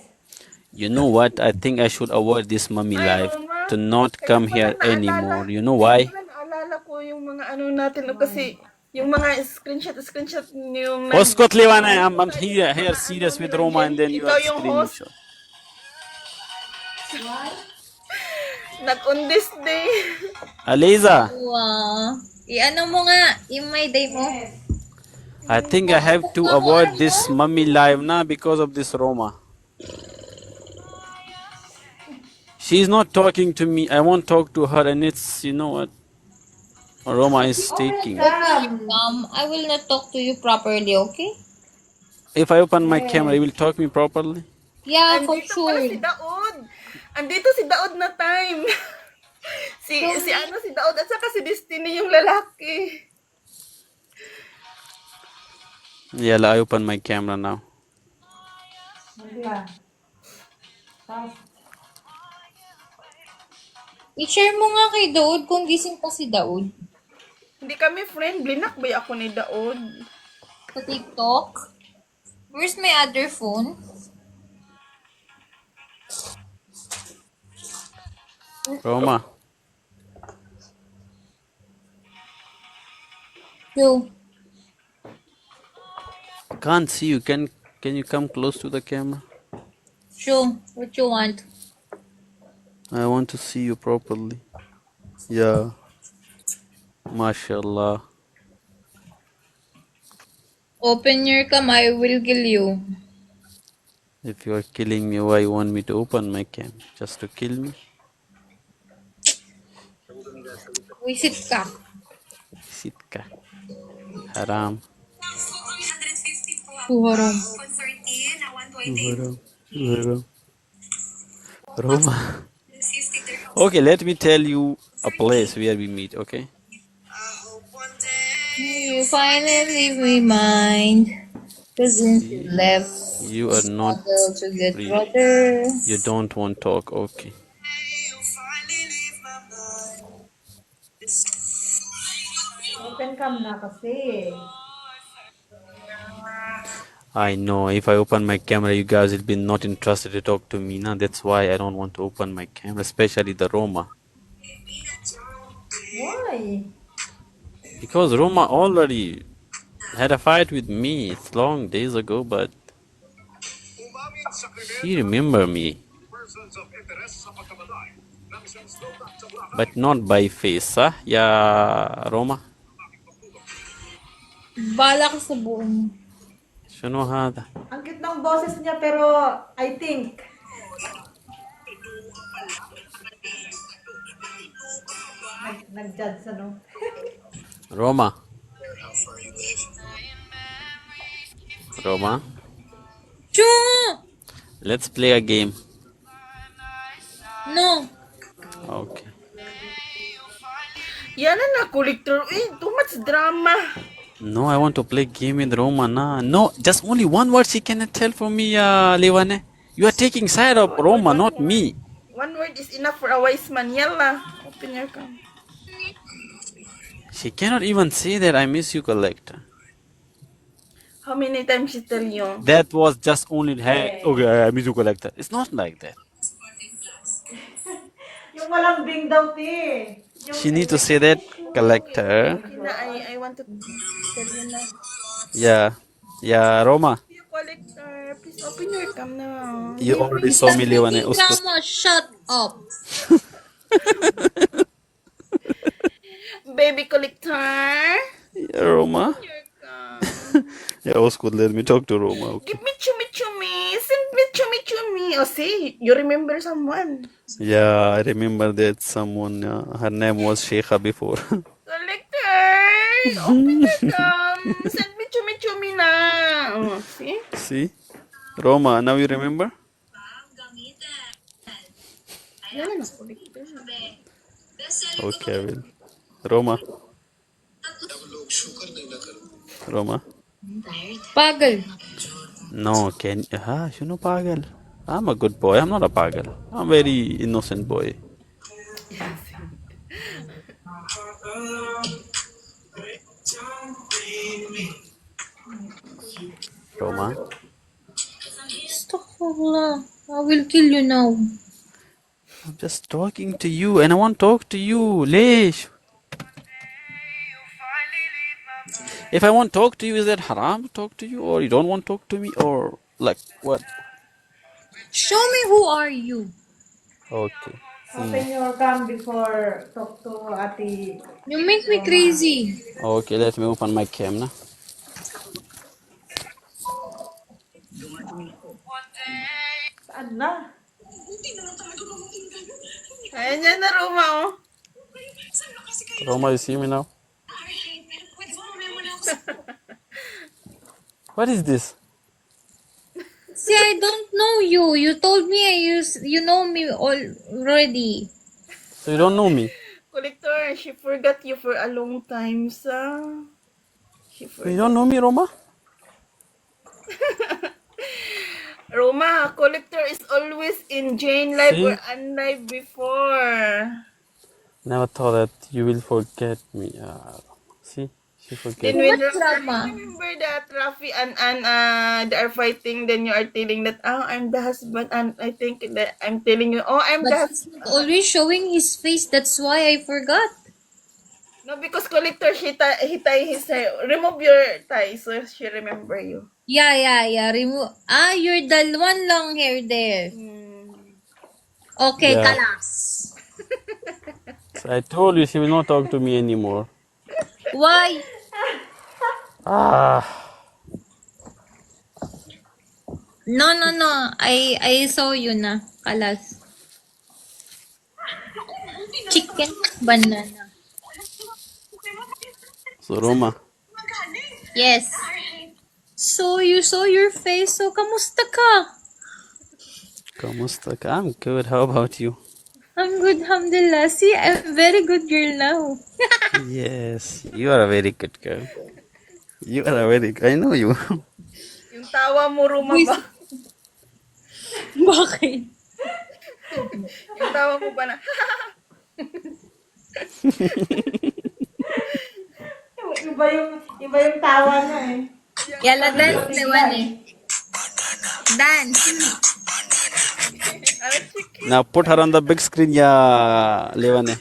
Speaker 8: you know what? I think I should avoid this mummy life to not come here anymore. You know why?
Speaker 3: Wala naalala ko yung mga ano natin. Kasi yung mga screenshot yung
Speaker 8: Oscot Lewane, I'm here serious with Roma and then you
Speaker 3: Ikaw
Speaker 8: are
Speaker 3: yung host.
Speaker 8: screenshot.
Speaker 3: Not on this day.
Speaker 8: Aliza,
Speaker 2: Wow. I-ano mo nga, i-my day mo.
Speaker 8: I think I have to avoid this mummy live now because of this Roma. She's not talking to me. I won't talk to her, and it's, you know what? Roma is taking.
Speaker 2: I will not talk to you properly, okay?
Speaker 8: If I open my camera, you will talk me properly?
Speaker 2: Yeah, for
Speaker 3: Andito pala
Speaker 2: sure.
Speaker 3: si Daod. Andito si Daod na time. si Daod at saka si Destiny yung lalaki.
Speaker 8: Yeah, I open my camera now.
Speaker 2: I-share mo nga kay Daud kung gising pa si Daud.
Speaker 3: Hindi kami friend. Blinak ba ako ni Daod?
Speaker 2: Sa TikTok? Where's my other phone?
Speaker 8: Roma,
Speaker 2: Yo.
Speaker 8: I can't see you. Can you come close to the camera?
Speaker 2: Sure. What you want?
Speaker 8: I want to see you properly. Yeah. MashaAllah.
Speaker 2: Open your cam, I will kill you.
Speaker 8: If you are killing me, why you want me to open my cam? Just to kill me?
Speaker 2: Wisit ka.
Speaker 8: Sit ka. Haram.
Speaker 2: Haram.
Speaker 8: Haram. Haram. Roma. Okay, let me tell you a place where we meet, okay?
Speaker 2: You finally remind. Cause since you left,
Speaker 8: You are not
Speaker 2: struggle to get
Speaker 8: free.
Speaker 2: water.
Speaker 8: You don't want talk, okay.
Speaker 6: Open cam na kasi.
Speaker 8: I know if I open my camera, you guys will be not interested to talk to me. Now that's why I don't want to open my camera, especially the Roma.
Speaker 6: Why?
Speaker 8: Because Roma already had a fight with me. It's long days ago, but she remember me. But not by face, huh? Yeah, Roma.
Speaker 2: Bala ka sa buo mo.
Speaker 8: شنو هذا؟
Speaker 6: Ang cute ng boses niya pero I think nag-judge ano.
Speaker 8: Roma. Roma.
Speaker 2: Choo!
Speaker 8: Let's play a game.
Speaker 2: No.
Speaker 8: Okay.
Speaker 3: Yan na collector. Too much drama.
Speaker 8: No, I want to play game with Roma. Nah. No, just only one word she cannot tell for me, Levane. You are taking side of Roma, not me.
Speaker 3: One word is enough for a wise man. Yalla. Open your cam.
Speaker 8: She cannot even say that I miss you, collector.
Speaker 3: How many times she tell you?
Speaker 8: That was just only, hey, okay, I miss you, collector. It's not like that.
Speaker 6: Yung walang bing daw ti.
Speaker 8: She need to say that, collector.
Speaker 3: Kina, I want to tell you na.
Speaker 8: Yeah, Roma.
Speaker 3: You collector, please open your cam now.
Speaker 8: You already saw me, Levane.
Speaker 2: Drama, shut up.
Speaker 3: Baby collector.
Speaker 8: Yeah, Roma.
Speaker 3: Your cam.
Speaker 8: Yeah, Oscar, let me talk to Roma. Okay.
Speaker 3: Give me chumi chumi. Send me chumi chumi. Oh, see, you remember someone.
Speaker 8: Yeah, I remember that someone, her name was Sheikha before.
Speaker 3: Collector, open your cam. Send me chumi chumi na. Oh, see?
Speaker 8: See? Roma, now you remember?
Speaker 3: Yan na collector.
Speaker 8: Okay, I will. Roma. Roma.
Speaker 2: Pagal.
Speaker 8: No, you know Pagal? I'm a good boy. I'm not a Pagal. I'm a very innocent boy. Roma.
Speaker 2: Astaghfirullah. I will kill you now.
Speaker 8: I'm just talking to you and I want to talk to you. Lesh. If I want to talk to you, is that haram to talk to you? Or you don't want to talk to me? Or like what?
Speaker 2: Show me who are you.
Speaker 8: Okay.
Speaker 6: Open your cam before talk to Ate.
Speaker 2: You make me crazy.
Speaker 8: Okay, let me open my cam now.
Speaker 6: Saan na?
Speaker 3: Ayan yan na, Roma, oh.
Speaker 8: Roma, you see me now? What is this?
Speaker 2: See, I don't know you. You told me you know me already.
Speaker 8: So you don't know me?
Speaker 3: Collector, she forgot you for a long time, sa. She
Speaker 8: So you don't know me, Roma?
Speaker 3: Roma, collector is always in Jane live
Speaker 8: See?
Speaker 3: or unlive before.
Speaker 8: Never thought that you will forget me. See? She forget.
Speaker 3: Then when
Speaker 2: What drama?
Speaker 3: remember that Rafi and they are fighting, then you are telling that, oh, I'm the husband, and I think that I'm telling you, oh, I'm the
Speaker 2: But he's
Speaker 3: husband.
Speaker 2: not always showing his face. That's why I forgot.
Speaker 3: No, because collector, he tie his hair. Remove your tie so she remember you.
Speaker 2: Yeah. Remove. You're the one long hair there. Okay,
Speaker 8: Yeah.
Speaker 2: kalas.
Speaker 8: So I told you she will not talk to me anymore.
Speaker 2: Why?
Speaker 8: Ah.
Speaker 2: No. I saw you na, kalas. Chicken banana.
Speaker 8: So Roma,
Speaker 2: Yes. So you saw your face. So kamusta ka?
Speaker 8: kamusta ka? I'm good. How about you?
Speaker 2: I'm good, alhamdulillah. See, I'm very good girl now.
Speaker 8: Yes, you are a very good girl. You are a very good. I know you.
Speaker 3: Yung tawa mo, Ruma ba?
Speaker 2: Bakit?
Speaker 3: Yung tawa mo ba na,
Speaker 6: Iba yung tawa niya eh.
Speaker 2: Yala, dance naman eh. Dance.
Speaker 3: ano, chicken?
Speaker 8: Now put her on the big screen, yeah, Levane.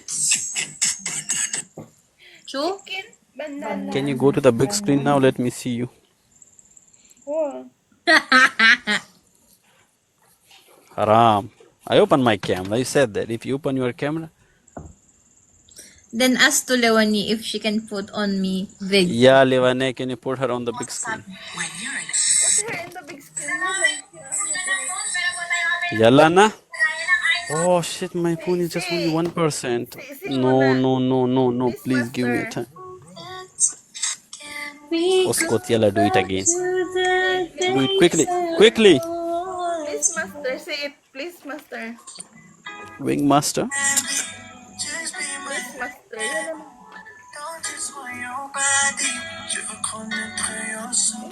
Speaker 2: Chu?
Speaker 3: Chicken? Banana.
Speaker 8: Can you go to the big screen now? Let me see you.
Speaker 3: Oh.
Speaker 8: Haram. I opened my camera. You said that. If you open your camera.
Speaker 2: Then ask to Lewani if she can put on me wig.
Speaker 8: Yeah, Levane, can you put her on the big screen?
Speaker 3: Put her in the big screen.
Speaker 8: Yalla na? Oh shit, my phone is just only 1%. No. Please give me a time. Oskot, yalla, do it again. Do it quickly. Quickly.
Speaker 3: Please, master. Say it. Please, master.
Speaker 8: Wing master.
Speaker 3: Please, master. Yan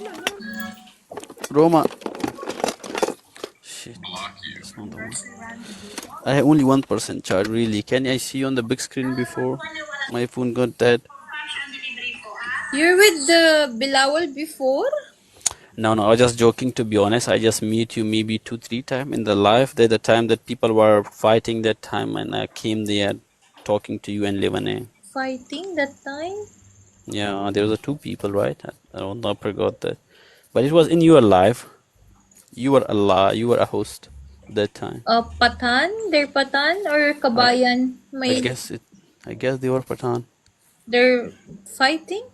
Speaker 3: naman.
Speaker 8: Roma. Shit. That's not the one. I have only 1% charge, really. Can I see you on the big screen before my phone got dead?
Speaker 2: You're with the Bilawal before?
Speaker 8: No, I was just joking, to be honest. I just meet you maybe 2-3 times in the life. There's the time that people were fighting that time, and I came there talking to you and Levane.
Speaker 2: Fighting that time?
Speaker 8: Yeah, there was two people, right? I don't know, I forgot that. But it was in your life. You were Allah, you were a host that time.
Speaker 2: Patan? They're Patan or Kabayan?
Speaker 8: I guess they were Pathan.
Speaker 2: They're fighting?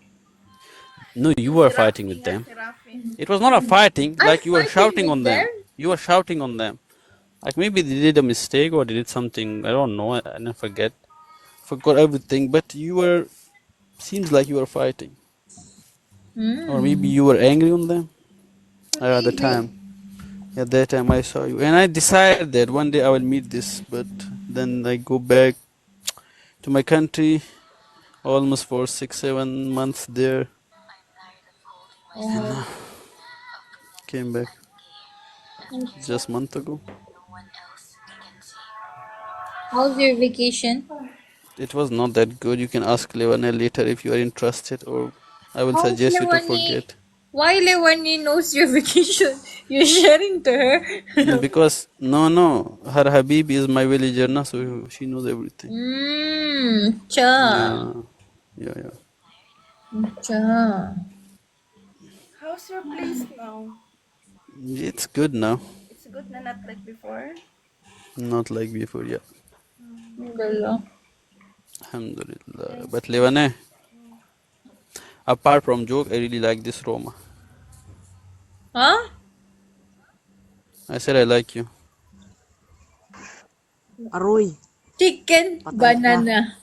Speaker 8: No, you were fighting with them.
Speaker 3: Si Rafi.
Speaker 8: It was not a fighting,
Speaker 2: I'm
Speaker 8: like you were
Speaker 2: fighting
Speaker 8: shouting
Speaker 2: with
Speaker 8: on them.
Speaker 2: them?
Speaker 8: You were shouting on them. Like maybe they did a mistake or they did something, I don't know, I forget. Forgot everything, but you were, seems like you were fighting. Or maybe you were angry on them at the time. At that time I saw you. And I decided that one day I will meet this, but then I go back to my country almost for 6-7 months there. And, came back just a month ago.
Speaker 2: How's your vacation?
Speaker 8: It was not that good. You can ask Levane later if you are interested, or I will
Speaker 2: How's
Speaker 8: suggest you to
Speaker 2: Lewani?
Speaker 8: forget.
Speaker 2: Why Lewani knows your vacation? You're sharing to her?
Speaker 8: No, because her Habib is my villager, na, so she knows everything.
Speaker 2: Cha.
Speaker 8: Yeah.
Speaker 2: Cha.
Speaker 3: How's your place now?
Speaker 8: It's good now.
Speaker 3: It's good na, not like before.
Speaker 8: Not like before, yeah.
Speaker 2: Alhamdulillah.
Speaker 8: Alhamdulillah. But Levane, apart from joke, I really like this Roma.
Speaker 2: Huh?
Speaker 8: I said I like you.
Speaker 7: Aroy.
Speaker 2: Chicken banana.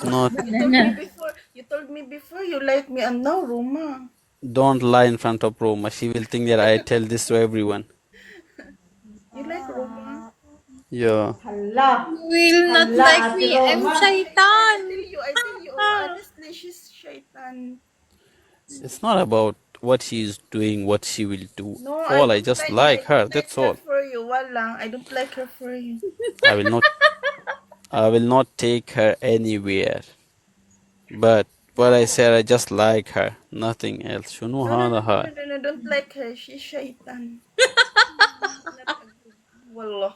Speaker 8: Not.
Speaker 2: Banana.
Speaker 3: You told me before you like me, and now Ruma.
Speaker 8: Don't lie in front of Roma. She will think that I tell this to everyone.
Speaker 3: You like Ruma?
Speaker 8: Yeah.
Speaker 6: Hala.
Speaker 2: Will not
Speaker 6: Hala,
Speaker 2: like
Speaker 6: Ate
Speaker 2: me.
Speaker 6: Roma.
Speaker 2: I'm shaitan.
Speaker 3: I tell you, honestly, she's shaitan.
Speaker 8: It's not about what she is doing, what she will do.
Speaker 3: No,
Speaker 8: All I
Speaker 3: don't
Speaker 8: just like her.
Speaker 3: don't
Speaker 8: That's
Speaker 3: like
Speaker 8: all.
Speaker 3: her for you. Wala. I don't like her for you.
Speaker 8: I will not take her anywhere. But But I said I just like her, nothing else. شنو هذا هاي؟
Speaker 3: I don't like her. She's shaitan. Wallah.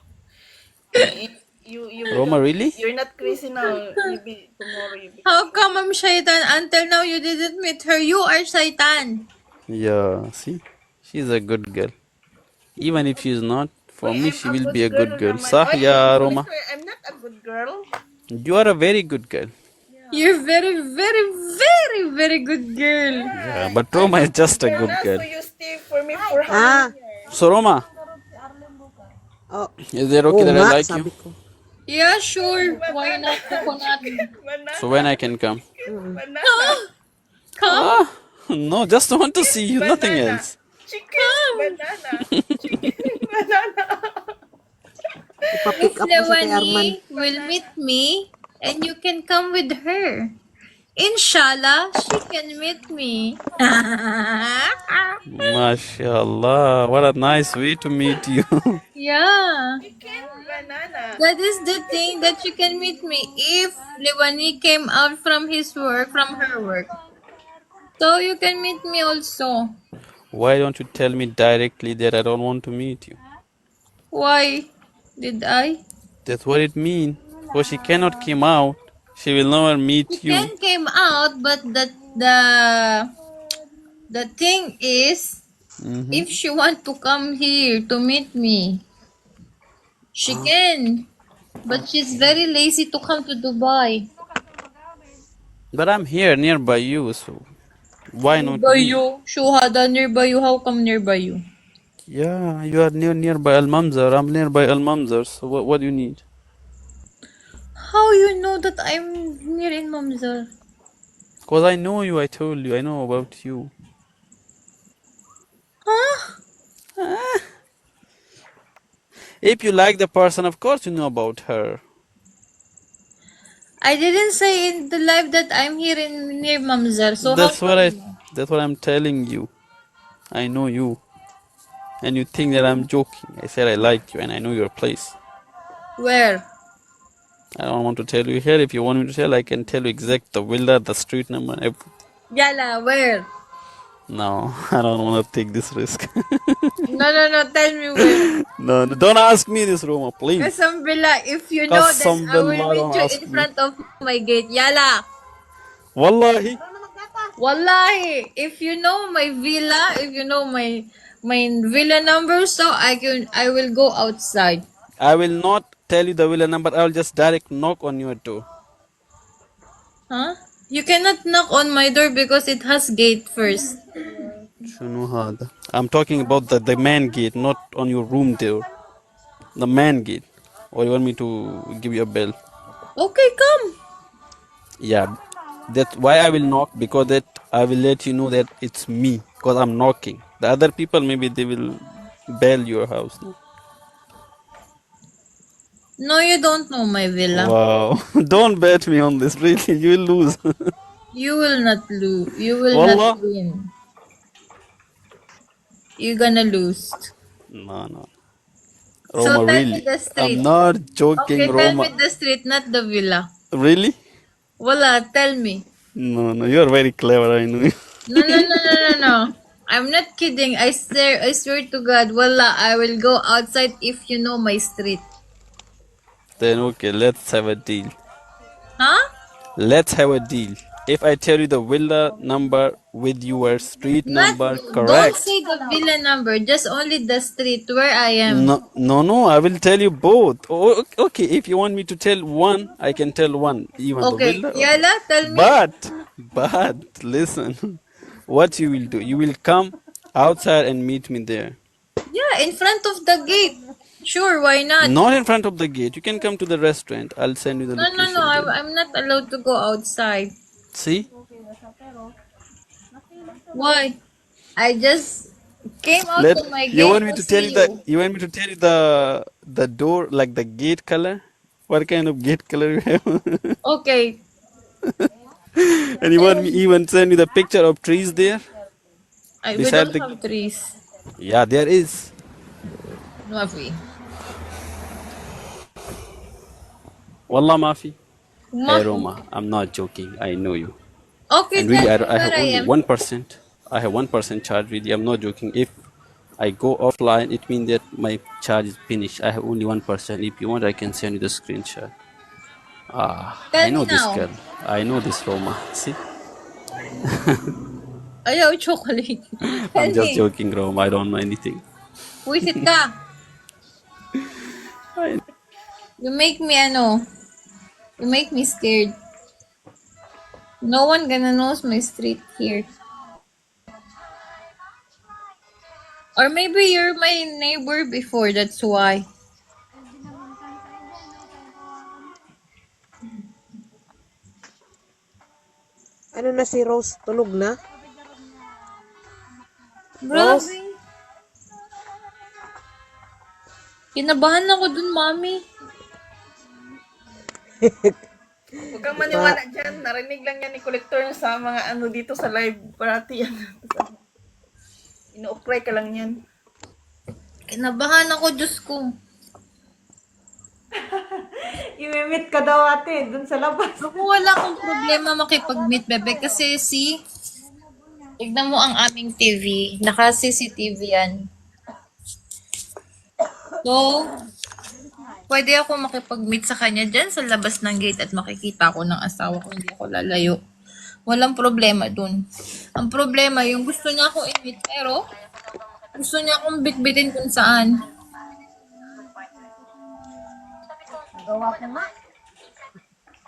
Speaker 3: You
Speaker 8: Roma, really?
Speaker 3: you're not crazy now. Maybe tomorrow you be.
Speaker 2: How come I'm shaitan? Until now you didn't meet her. You are shaitan.
Speaker 8: Yeah, see? She's a good girl. Even if she's not, for me she will be a
Speaker 3: girl
Speaker 8: good girl.
Speaker 3: naman.
Speaker 8: صح
Speaker 3: Oy,
Speaker 8: يا
Speaker 3: I
Speaker 8: Roma?
Speaker 3: swear, I'm not a good girl.
Speaker 8: You are a very good girl.
Speaker 2: You're very, very, very, very good girl.
Speaker 8: Yeah, but Roma is just a good
Speaker 3: So
Speaker 8: girl.
Speaker 3: you stay for me for how
Speaker 7: Ah,
Speaker 3: many years?
Speaker 8: So Roma,
Speaker 7: oh,
Speaker 8: is it okay
Speaker 7: oo
Speaker 8: that I
Speaker 7: nga,
Speaker 8: like
Speaker 7: sabi
Speaker 8: you?
Speaker 7: ko.
Speaker 2: Yeah, sure. Why not? Coconut.
Speaker 3: Banana.
Speaker 8: So when I can come?
Speaker 3: Banana.
Speaker 2: Come.
Speaker 8: Ah, no, just want to see you, nothing
Speaker 3: Banana.
Speaker 8: else.
Speaker 3: Chicken. Banana. Chicken. Banana.
Speaker 7: Ipapick up mo siya kay Arman.
Speaker 2: Lewani will meet me and you can come with her. Inshallah, she can meet me.
Speaker 8: MashaAllah, what a nice way to meet you.
Speaker 2: Yeah.
Speaker 3: Chicken. Banana.
Speaker 2: That is the thing that you can meet me if Lewani came out from his work, from her work. So you can meet me also.
Speaker 8: Why don't you tell me directly that I don't want to meet you?
Speaker 2: Why did I?
Speaker 8: That's what it means. Because she cannot come out, she will never meet you.
Speaker 2: Ken came out, but the thing is, if she want to come here to meet me, she can. But she's very lazy to come to Dubai.
Speaker 8: But I'm here nearby you, so why not
Speaker 2: Nearby
Speaker 8: me?
Speaker 2: you, Shuhada, nearby you. How come nearby you?
Speaker 8: Yeah, you are nearby Al Mamzar. I'm nearby Al Mamzar. So what do you need?
Speaker 2: How you know that I'm near in Mamzar?
Speaker 8: Because I know you. I told you. I know about you.
Speaker 2: Huh?
Speaker 8: If you like the person, of course you know about her.
Speaker 2: I didn't say in the live that I'm here in near Mamzar. So
Speaker 8: That's
Speaker 2: how
Speaker 8: what
Speaker 2: come?
Speaker 8: that's what I'm telling you. I know you. And you think that I'm joking. I said I like you and I know your place.
Speaker 2: Where?
Speaker 8: I don't want to tell you here. If you want me to tell, I can tell you exact the villa, the street number, everything.
Speaker 2: Yala, where?
Speaker 8: No, I don't want to take this risk.
Speaker 2: No. Tell me where.
Speaker 8: No, don't ask me this, Roma, please.
Speaker 2: Kasam Villa, if you know, then
Speaker 8: Qasam
Speaker 2: I will
Speaker 8: billah,
Speaker 2: meet
Speaker 8: don't
Speaker 2: you
Speaker 8: ask
Speaker 2: in
Speaker 8: me.
Speaker 2: front of my gate. Yala.
Speaker 8: Wallahi.
Speaker 2: Wallahi, if you know my villa, if you know my villa number, so I will go outside.
Speaker 8: I will not tell you the villa number. I will just direct knock on your door.
Speaker 2: Huh? You cannot knock on my door because it has gate first.
Speaker 8: شنو هذا? I'm talking about the main gate, not on your room door. The main gate. Or you want me to give you a bell?
Speaker 2: Okay, come.
Speaker 8: Yeah, that's why I will knock, because that I will let you know that it's me, because I'm knocking. The other people, maybe they will bell your house. No?
Speaker 2: No, you don't know my villa.
Speaker 8: Wow. Don't bet me on this, really. You will lose.
Speaker 2: You will not lose. You will
Speaker 8: Wallah.
Speaker 2: not win. You're gonna lose.
Speaker 8: No.
Speaker 2: So
Speaker 8: Roma,
Speaker 2: tell me
Speaker 8: really.
Speaker 2: the street.
Speaker 8: I'm not joking,
Speaker 2: Okay, tell me
Speaker 8: Roma.
Speaker 2: the street, not the villa.
Speaker 8: Really?
Speaker 2: Wala, tell me.
Speaker 8: No, you're very clever, I know.
Speaker 2: No. I'm not kidding. I swear to God. Wala, I will go outside if you know my street.
Speaker 8: Then okay, let's have a deal.
Speaker 2: Huh?
Speaker 8: Let's have a deal. If I tell you the villa number with your street number
Speaker 2: Don't
Speaker 8: correct.
Speaker 2: say the villa number. Just only the street where I am.
Speaker 8: No, I will tell you both. Okay, if you want me to tell one, I can tell one. Even
Speaker 2: Okay,
Speaker 8: the villa.
Speaker 2: Yala, tell me.
Speaker 8: But listen, what you will do? You will come outside and meet me there.
Speaker 2: Yeah, in front of the gate. Sure, why not?
Speaker 8: Not in front of the gate. You can come to the restaurant. I'll send you the location.
Speaker 2: No.
Speaker 8: there.
Speaker 2: I'm not allowed to go outside.
Speaker 8: See?
Speaker 2: Why? I just came out
Speaker 8: Let
Speaker 2: of my gate
Speaker 8: you want me to tell
Speaker 2: see
Speaker 8: you the you want me to tell you the door, like the gate color? What kind of gate color you have?
Speaker 2: Okay.
Speaker 8: And you want me even send you the picture of trees there?
Speaker 2: We
Speaker 8: Beside
Speaker 2: don't have trees.
Speaker 8: Yeah, there is.
Speaker 2: Mafi.
Speaker 8: Wallah mafi. Hey
Speaker 2: Mafi.
Speaker 8: Roma, I'm not joking. I know you.
Speaker 2: Okay,
Speaker 8: And really,
Speaker 2: tell me
Speaker 8: I have
Speaker 2: where I
Speaker 8: only
Speaker 2: am.
Speaker 8: 1%. I have 1% charge. Really, I'm not joking. If I go offline, it means that my charge is finished. I have only 1%. If you want, I can send you the screenshot. I
Speaker 2: Tell me
Speaker 8: know this
Speaker 2: now.
Speaker 8: girl. I know this Roma. See,
Speaker 2: Ayaw, chocolate. Tell
Speaker 8: I'm just
Speaker 2: me.
Speaker 8: joking, Roma. I don't know anything.
Speaker 2: Wisit ka. You make me you make me scared. No one gonna knows my street here. Or maybe you're my neighbor before, that's why.
Speaker 7: Ano na si Rose? Tulog na?
Speaker 2: Grabe.
Speaker 7: Rose?
Speaker 2: Kinabahan ako dun, mami.
Speaker 3: Huwag kang maniwala dyan. Narinig lang yan ni Collector sa mga ano dito sa live. Parati yan. Ino-pray ka lang yan.
Speaker 2: Kinabahan ako, Diyos ko.
Speaker 6: Imimit ka daw ate, dun sa labas.
Speaker 2: Ako wala akong problema makipag-meet, bebe. Kasi tignan mo ang aming TV. Naka-CCTV yan. So, pwede ako makipag-meet sa kanya dyan sa labas ng gate at makikita ko ng asawa ko. Hindi ako lalayo. Walang problema dun. Ang problema, yung gusto niya akong i-meet, pero gusto niya akong bitbitin kung saan.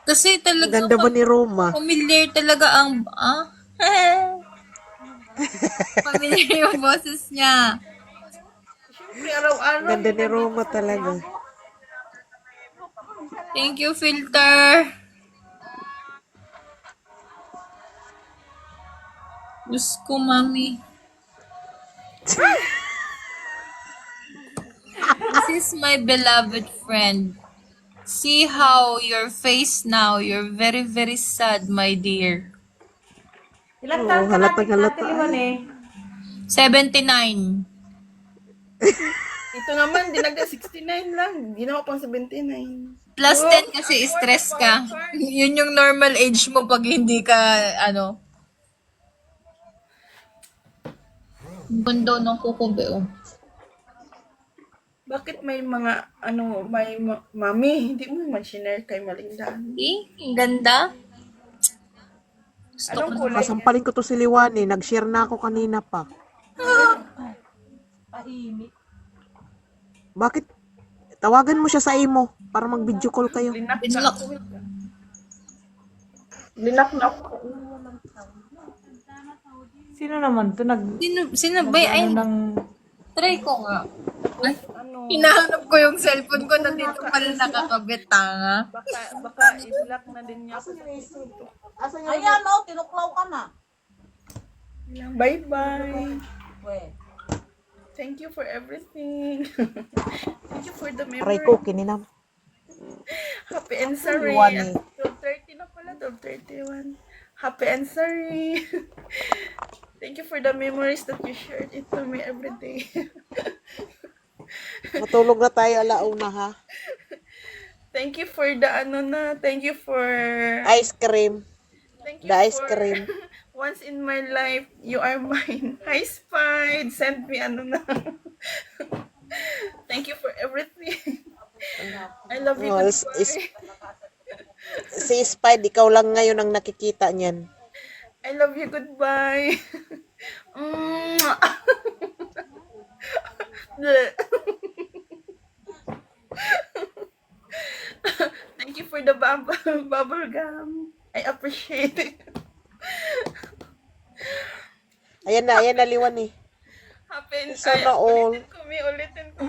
Speaker 2: Kasi talaga
Speaker 7: Ganda ba ni Roma?
Speaker 2: familiar talaga familiar yung boses niya.
Speaker 3: Siyempre, araw-araw.
Speaker 7: Ganda ni Roma talaga.
Speaker 2: Thank you, filter. Diyos ko, mami. This is my beloved friend. See how your face now. You're very, very sad, my dear.
Speaker 6: Ilang taon ka natin
Speaker 7: halata.
Speaker 6: Liwan eh?
Speaker 2: 79.
Speaker 3: Ito naman, dinaga 69 lang. Di na ako pang 79.
Speaker 2: Plus 10 kasi stress ka. Yun yung normal age mo pag hindi ka, Bundo ng kukube, oh.
Speaker 3: Bakit may mga, mami, hindi mo man shinare kay Malindan?
Speaker 2: Ang ganda. Gusto ko
Speaker 3: Anong kulay?
Speaker 7: Kasampalin ko to si Liwani. Nag-share na ako kanina pa. Bakit? Tawagan mo siya sa imo para mag-video call kayo.
Speaker 3: Linak na
Speaker 2: Binlock.
Speaker 3: ako. Linak na ako.
Speaker 6: Sino naman to?
Speaker 2: Sino ba? Ay,
Speaker 6: Ng
Speaker 2: try ko nga. Ay,
Speaker 3: Ano,
Speaker 2: hinahanap ko yung cellphone ko na dito pala nakakabit, tanga.
Speaker 3: baka i-block na din niya ako.
Speaker 5: Ayan, no, tinuklaw ka na.
Speaker 3: Bye-bye.
Speaker 5: We.
Speaker 3: Thank you for everything. Thank you for the
Speaker 7: Aray
Speaker 3: memory.
Speaker 7: ko, kininam.
Speaker 3: Happy and sorry.
Speaker 7: Liwani.
Speaker 3: 12:30 na pala, 12:31. Happy and sorry. Thank you for the memories that you shared it to me every day.
Speaker 7: Matulog na tayo alauna ha.
Speaker 3: Thank you for the thank you for
Speaker 7: Ice cream.
Speaker 3: thank you
Speaker 7: The ice
Speaker 3: for
Speaker 7: cream.
Speaker 3: once in my life you are mine. Hi Spide, send me Thank you for everything. I love you.
Speaker 7: Oh,
Speaker 3: Goodbye.
Speaker 7: Si Spide, ikaw lang ngayon ang nakikita niyan.
Speaker 3: I love you. Goodbye. Mwah. Thank you for the bubble gum. I appreciate it.
Speaker 7: Ayan na Liwani.
Speaker 3: Happy and
Speaker 7: Sana all.
Speaker 3: ulitin ko.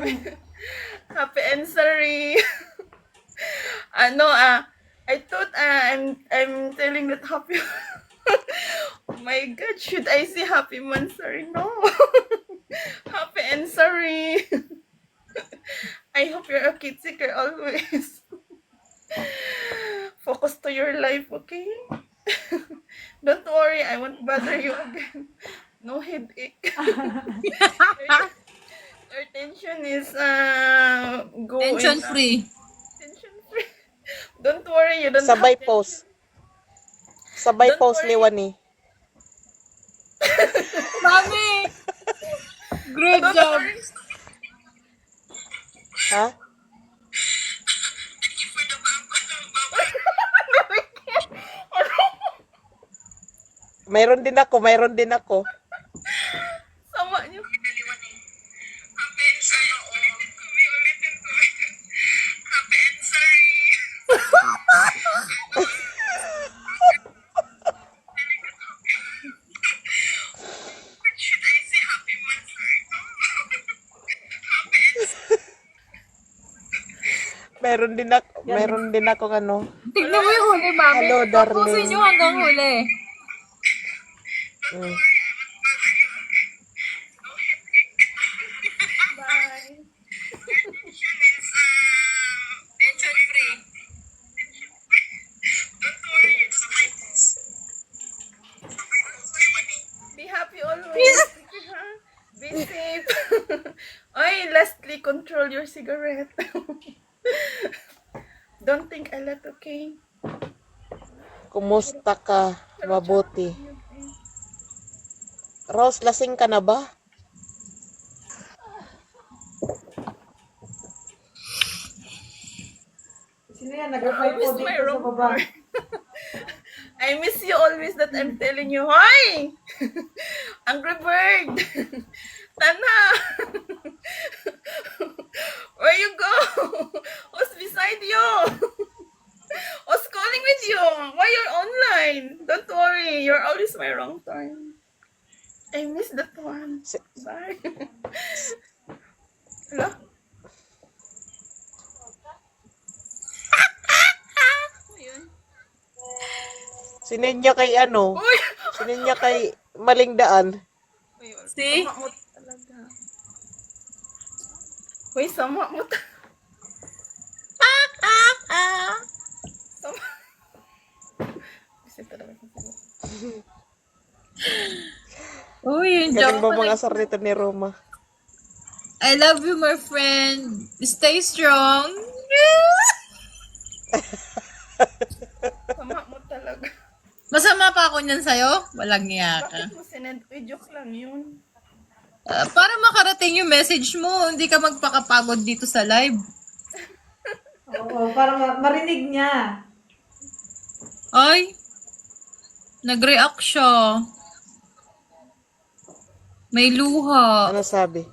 Speaker 3: Happy and sorry. I thought I'm telling that happy. Oh my God, should I say happy man? Sorry, no. Happy and sorry. I hope you're a kid seeker always. Focus to your life, okay? Don't worry, I won't bother you again. No headache. Your tension is going.
Speaker 2: Tension free.
Speaker 3: Tension free. Don't worry, you don't
Speaker 7: Sabay
Speaker 3: have
Speaker 7: post. Sabay
Speaker 3: Don't
Speaker 7: post
Speaker 3: worry.
Speaker 7: liwan eh.
Speaker 2: Mami! Great
Speaker 3: Don't
Speaker 2: job!
Speaker 3: worry.
Speaker 7: Ha? Mayroon din ako, mayroon din ako.
Speaker 3: Sama niyo.
Speaker 7: Mayroon din ako ano.
Speaker 2: Tignan mo yung huli, Mami.
Speaker 7: Hello, darling.
Speaker 2: Tapusin nyo hanggang huli.
Speaker 7: Mm.
Speaker 3: Be happy always. Be safe. Oy, lastly, control your cigarette. Don't think a lot, okay?
Speaker 7: Kumusta ka? Mabuti. Rose, lasing ka na ba?
Speaker 6: Sino yan? Nag-reply po
Speaker 3: Always
Speaker 6: dito
Speaker 3: my
Speaker 6: sa
Speaker 3: wrong
Speaker 6: baba.
Speaker 3: word. I miss you always that I'm telling you, Hoy! Angry Bird! Tana! Where you go? Who's beside you? Who's calling with you? Why you're online? Don't worry, you're always my wrong turn. I miss that one.
Speaker 7: Si-
Speaker 3: Bye. Hello? Ayun.
Speaker 7: Sininya kay ano?
Speaker 3: Uy!
Speaker 7: Sininya kay maling daan.
Speaker 2: See?
Speaker 3: Sama mo talaga. Uy, sama mo talaga. Sama. Kasi talaga.
Speaker 2: Uy, yung
Speaker 7: Galing
Speaker 2: joke
Speaker 7: ba
Speaker 2: ko
Speaker 7: mga asar nito ni Roma?
Speaker 2: I love you, my friend. Stay strong.
Speaker 3: Sama mo talaga.
Speaker 2: Masama pa ako niyan sa'yo? Walang niya ka.
Speaker 3: Bakit mo sinend? Uy, joke lang yun.
Speaker 2: Para makarating yung message mo, hindi ka magpakapagod dito sa live.
Speaker 6: Oo, para marinig niya.
Speaker 2: Ay, nag-react siya. May luha.
Speaker 7: Ano sabi?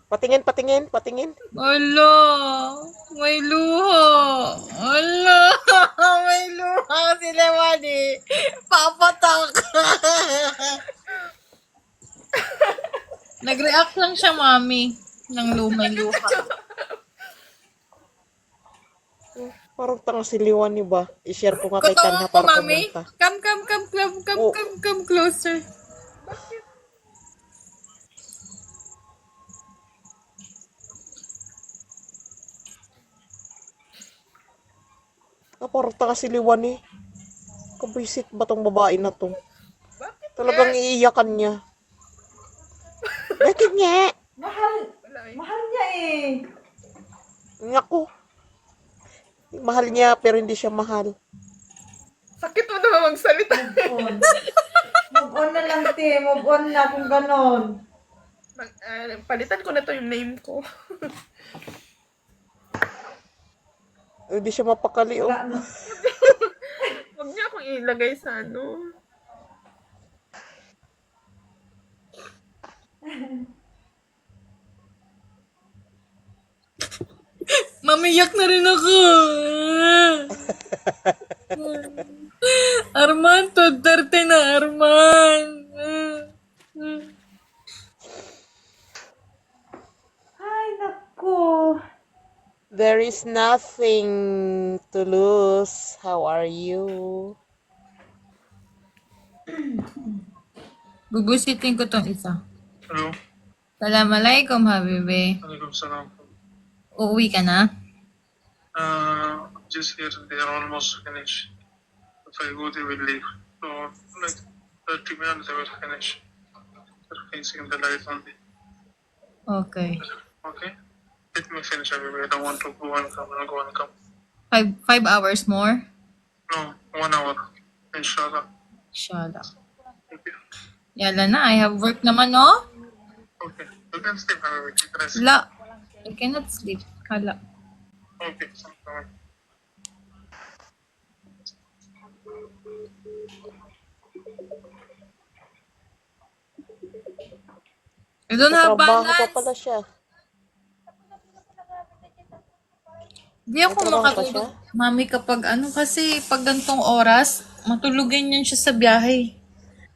Speaker 7: Patingin, patingin, patingin.
Speaker 2: Ala, may luha. Ala, may luha si Lewani. Papatak. Nag-react lang siya, mami, ng may luha.
Speaker 7: Parang tanga si Liwani ba? I-share ko nga kay
Speaker 2: Katawa
Speaker 7: Kanha
Speaker 2: ko,
Speaker 7: para
Speaker 2: mami.
Speaker 7: pumunta. Oh.
Speaker 2: Come closer.
Speaker 7: Parang tanga si Liwani. Kabisit ba tong babae na to?
Speaker 3: Bakit?
Speaker 7: Talagang iiyakan niya. Bakit nga?
Speaker 6: Mahal.
Speaker 3: Wala eh.
Speaker 6: Mahal niya eh.
Speaker 7: Naku. Mahal niya pero hindi siya mahal.
Speaker 3: Sakit mo naman magsalita.
Speaker 6: On. Move on na lang, te. Move on na kung ganon.
Speaker 3: Palitan ko na to yung name ko.
Speaker 7: Hindi siya mapakali. Oh.
Speaker 6: Wala na.
Speaker 3: Huwag niya akong ilagay sa ano.
Speaker 2: Mamiyak na rin ako. Arman, 2:30 na, Arman.
Speaker 6: Ay, naku.
Speaker 7: There is nothing to lose. How are you?
Speaker 2: Bubusitin ko tong isa.
Speaker 10: Hello.
Speaker 2: Assalamualaikum, habibi.
Speaker 10: Alaikum salam.
Speaker 2: Uuwi ka na?
Speaker 10: Just here, they are almost finished. If I go, they will leave. So, like 30 minutes, they will finish. They're finishing the light only.
Speaker 2: Okay.
Speaker 10: Okay? Let me finish, everybody. I don't want to go and come and go and come.
Speaker 2: 5 hours more?
Speaker 10: No, 1 hour. Inshallah.
Speaker 2: Inshallah.
Speaker 10: Thank you.
Speaker 2: Yala na, I have work naman, no?
Speaker 10: Okay. You can sleep, however. You can rest.
Speaker 2: La. I cannot sleep. Hala.
Speaker 10: Okay. Sometime.
Speaker 2: I don't have
Speaker 7: Trabaho pa
Speaker 2: balance.
Speaker 7: pala siya.
Speaker 2: Di ako
Speaker 7: May trabaho pa
Speaker 2: makatulog,
Speaker 7: siya?
Speaker 2: mami, kapag kasi pag gantong oras, matulugan yan siya sa biyahe.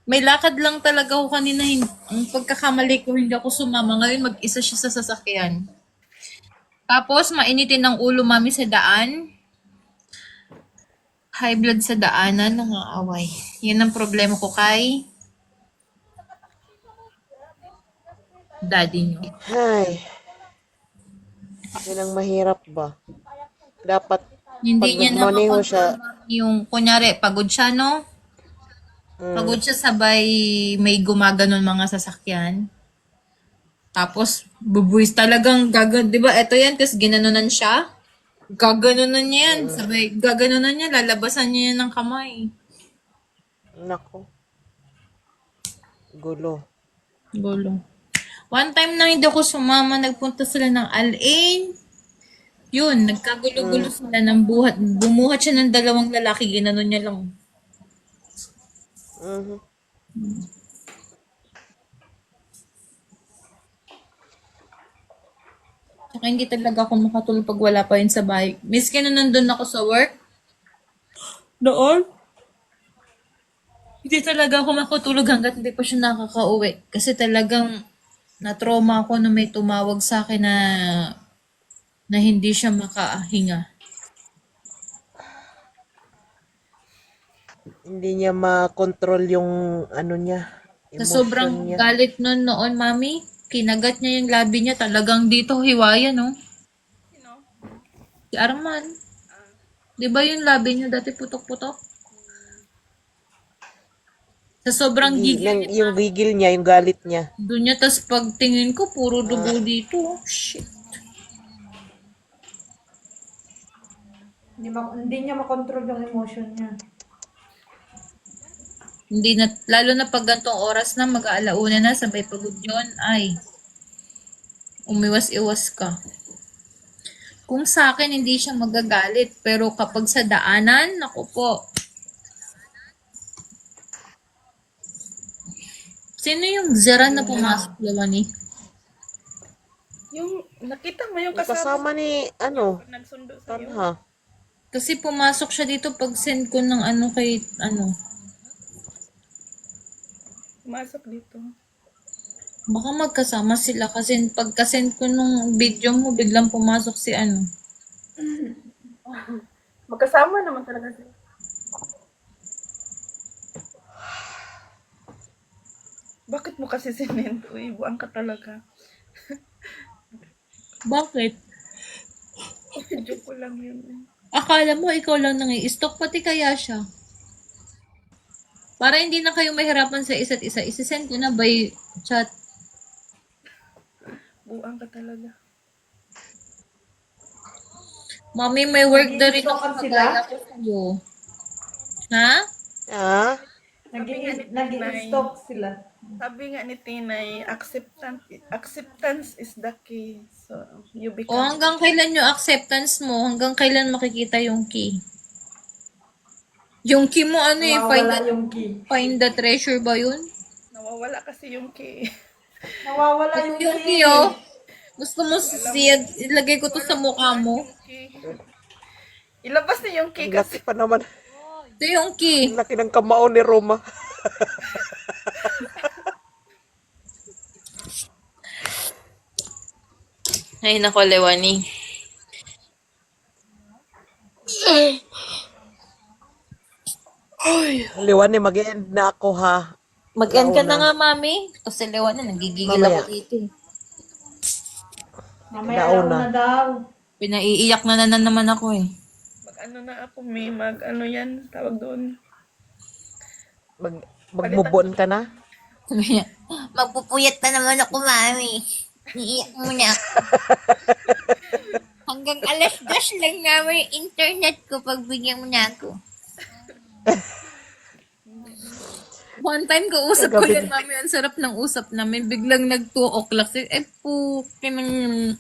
Speaker 2: May lakad lang talaga ako kanina, ang pagkakamali ko, hindi ako sumama. Ngayon, mag-isa siya sa sasakyan. Tapos, mainitin ng ulo, mami, sa daan. High blood sa daanan, nangaaway. Yan ang problema ko kay daddy niyo.
Speaker 7: Ay. Yan ang mahirap ba? Dapat
Speaker 2: Hindi
Speaker 7: pag
Speaker 2: niya na
Speaker 7: nagmaneho
Speaker 2: makontrol,
Speaker 7: siya,
Speaker 2: mami, yung, kunyari, pagod siya, no? Pagod siya, sabay may gumaganon mga sasakyan. Tapos, bubuwis talagang di ba? Ito yan, tapos ginanunan siya. Gaganunan niya yan. Sabay, gaganunan niya, lalabasan niya yan ng kamay.
Speaker 7: nako, gulo.
Speaker 2: Gulo. One time na hindi ako sumama, nagpunta sila ng Al-Ain. Yun, nagkagulo-gulo sila ng buhat. Bumuhat siya ng dalawang lalaki, ginanon niya lang.
Speaker 7: Mhm.
Speaker 2: Tsaka hindi talaga ako makatulog pag wala pa yun sa bahay. Miski na nandun ako sa work, noon, hindi talaga ako makatulog hanggat hindi pa siya nakakauwi. Kasi talagang na-trauma ako na may tumawag sa akin na hindi siya makahinga.
Speaker 7: Hindi niya makontrol yung ano niya,
Speaker 2: Sa
Speaker 7: emotion
Speaker 2: sobrang
Speaker 7: niya.
Speaker 2: galit nun noon, mami, kinagat niya yung labi niya. Talagang dito, hiwaya, no? Si Arman. Di ba yung labi niya dati putok-putok? Sa sobrang gigil niya,
Speaker 7: Yung gigil niya, yung galit niya.
Speaker 2: doon niya, tas pagtingin ko, puro dugo dito. Shit.
Speaker 6: Hindi niya makontrol yung emotion niya.
Speaker 2: Hindi na, lalo na pag gantong oras na, mag-aalauna na, sabay pagod yun, ay, umiwas-iwas ka. Kung sa akin, hindi siya magagalit, pero kapag sa daanan, naku po. Sino yung zera na pumasok, Lawani?
Speaker 3: Yung, nakita mo yung
Speaker 7: Yung kasama ni, ano,
Speaker 3: nagsundo sa iyo.
Speaker 7: Tanha.
Speaker 2: Kasi pumasok siya dito pag send ko ng kay,
Speaker 3: Pumasok dito.
Speaker 2: baka magkasama sila kasi pagka-send ko nung video mo, biglang pumasok si
Speaker 3: Magkasama naman talaga sila. Bakit mo kasi sinend? Uy, buang ka talaga.
Speaker 2: Bakit?
Speaker 3: Joke ko lang yun.
Speaker 2: Akala mo ikaw lang nang i-stalk, pati kaya siya. Para hindi na kayo mahirapan sa isa't isa, isisend ko na by chat.
Speaker 3: Buang ka talaga.
Speaker 2: Mami, may work na rin ako
Speaker 6: Nag-i-stalkan sila?
Speaker 2: kagaya ko sa'yo. Ha?
Speaker 7: Ah?
Speaker 6: Nag-i-stalk sila.
Speaker 3: Sabi nga ni Tinay, acceptance is the key. So, you
Speaker 2: O
Speaker 3: become...
Speaker 2: hanggang kailan yung acceptance mo? Hanggang kailan makikita yung key? Yung key mo
Speaker 6: Nawawala yung key.
Speaker 2: find the treasure ba yun?
Speaker 3: Nawawala kasi yung key.
Speaker 6: Nawawala yung
Speaker 2: Yung
Speaker 6: key.
Speaker 2: key, oh. Gusto mo ilagay ko to sa mukha mo?
Speaker 3: Ilabas niya yung key
Speaker 7: Ang
Speaker 3: kasi
Speaker 7: laki pa naman.
Speaker 2: Ito yung key.
Speaker 7: Ang laki ng kamao ni Roma.
Speaker 2: Ay, nako, Lewani.
Speaker 7: Liwan mag-end na ako ha.
Speaker 2: Mag-end ka na nga, mami. Kasi Lewani, nagigigil ako
Speaker 7: Mamaya.
Speaker 2: dito.
Speaker 6: Mamaya
Speaker 7: Nauna.
Speaker 6: na daw.
Speaker 2: Pinaiiyak na naman ako eh.
Speaker 3: mag-ano na ako, may mag-ano yan, tawag doon.
Speaker 7: Magmubon ka na?
Speaker 2: Sabi niya, magpupuyat na naman ako, mami. Iiyak mo na ako. Hanggang alas 2 lang naman yung internet ko pag bigyan mo na ako. One time kausap ko yan, mami. Ang sarap ng usap namin. Biglang nag 2 o'clock. Kinang...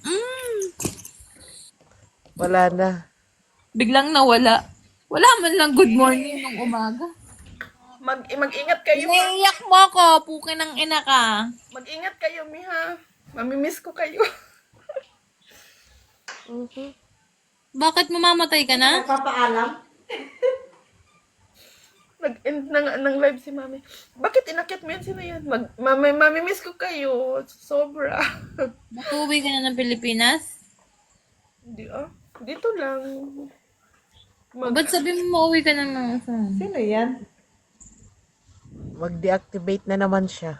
Speaker 7: Wala na.
Speaker 2: Biglang nawala. Wala man lang good morning nung umaga.
Speaker 3: Mag-ingat kayo.
Speaker 2: Naiiyak mo ako. Pukin ng ina ka.
Speaker 3: Mag-ingat kayo, Miha. Mamimiss ko kayo.
Speaker 2: Bakit mamamatay ka na?
Speaker 6: Papaalam?
Speaker 3: Nag-end na nga ng live si Mami. Bakit inakit mo yan? Sino yan? Mamimiss ko kayo. Sobra.
Speaker 2: Matuwi ka na ng Pilipinas?
Speaker 3: Hindi Dito lang.
Speaker 2: Ba't sabi mo mauwi ka na ng...
Speaker 6: Sino yan?
Speaker 7: Mag-deactivate na naman siya.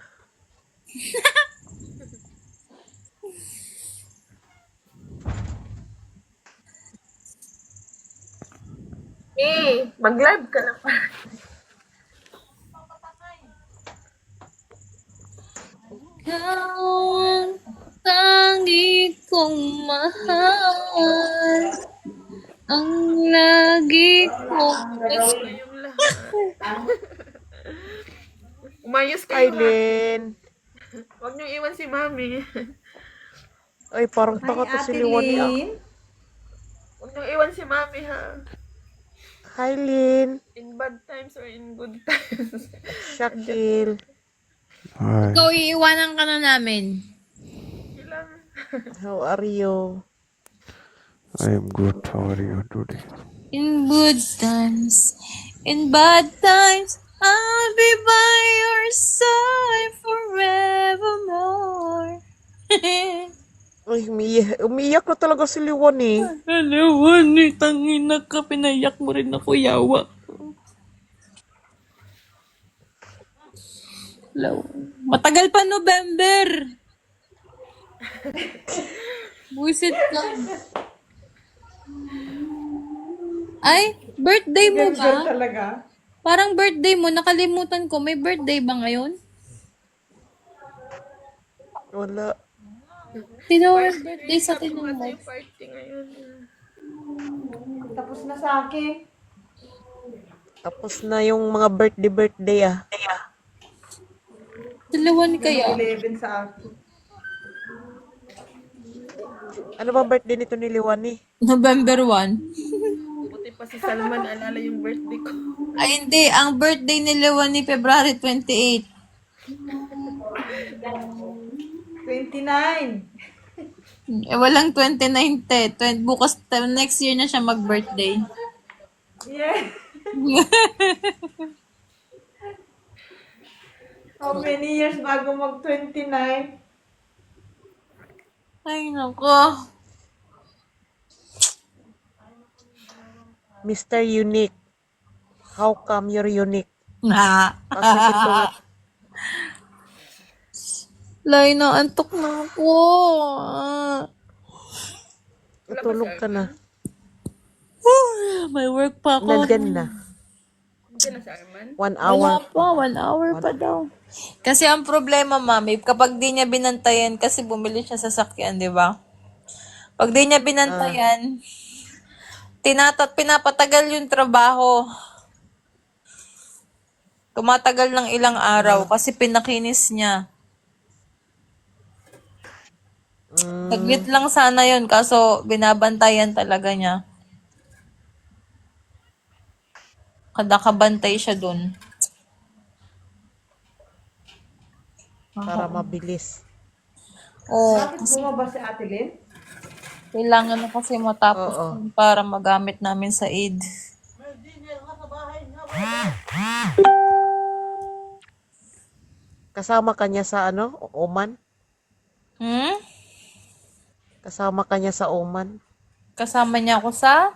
Speaker 3: Mag-live ka na pa.
Speaker 2: Ikaw ang tangi kong mahal. Ang lagi kong
Speaker 3: Kayong lahat. Umayos kayo.
Speaker 7: Eileen.
Speaker 3: Huwag niyong iwan si Mami.
Speaker 7: Ay, parang taka to si Liwani ah.
Speaker 3: Huwag niyong iwan si Mami, ha?
Speaker 7: Hi, Lynn.
Speaker 3: In bad times or in good times.
Speaker 7: Shakil.
Speaker 2: Ikaw iiwanan ka na namin.
Speaker 3: Ilang.
Speaker 7: How are you?
Speaker 10: I am good. How are you today?
Speaker 2: In good times, in bad times, I'll be by your side forevermore.
Speaker 7: Ay, umiyak na talaga si Liwani.
Speaker 2: Alawan ni tangina ka, pinayak mo rin ako, yawa. Matagal pa November. Buisit ka. Ay, birthday mo ba?
Speaker 6: Talaga?
Speaker 2: Parang birthday mo, nakalimutan ko. May birthday ba ngayon?
Speaker 7: Wala.
Speaker 2: Sino ang birthday sa atin ng
Speaker 3: Yung party ngayon.
Speaker 6: Tapos na sa akin.
Speaker 7: Tapos na yung mga birthday ah.
Speaker 2: Dalawan kaya?
Speaker 6: 11 sa akin.
Speaker 7: Ano ba birthday nito ni Liwani?
Speaker 2: November 1.
Speaker 3: Buti pa si Salman, alala yung birthday ko.
Speaker 2: Ay, hindi. Ang birthday ni Lewan ni February 28.
Speaker 6: 29.
Speaker 2: Eh, walang 29 te. Bukas, next year na siya mag-birthday.
Speaker 6: Yeah. How many years bago mag-29?
Speaker 2: Ay, nako.
Speaker 7: Mr. Unique. How come you're unique?
Speaker 2: Bakit
Speaker 7: ito?
Speaker 2: Lay na, antok na ako.
Speaker 7: Tulog ka na.
Speaker 2: May work pa ako.
Speaker 7: Nandyan na.
Speaker 3: Hindi na si Arman.
Speaker 7: 1
Speaker 2: Wala
Speaker 7: hour.
Speaker 2: pa, 1 hour pa daw. Kasi ang problema, mami, kapag di niya binantayan, kasi bumili siya sa sasakyan, di ba? Pag di niya binantayan, pinapatagal yung trabaho. Tumatagal ng ilang araw kasi pinakinis niya. Saglit lang sana yun, kaso binabantayan talaga niya. Kadakabantay siya dun.
Speaker 7: Para mabilis.
Speaker 2: Oo,
Speaker 6: Bakit bumaba si Ate Lynn?
Speaker 2: kailangan na kasi matapos
Speaker 7: Oo.
Speaker 2: yun para magamit namin sa Eid.
Speaker 7: Kasama ka niya sa ano? Oman?
Speaker 2: Hmm?
Speaker 7: Kasama ka niya sa Oman?
Speaker 2: Kasama niya ako sa?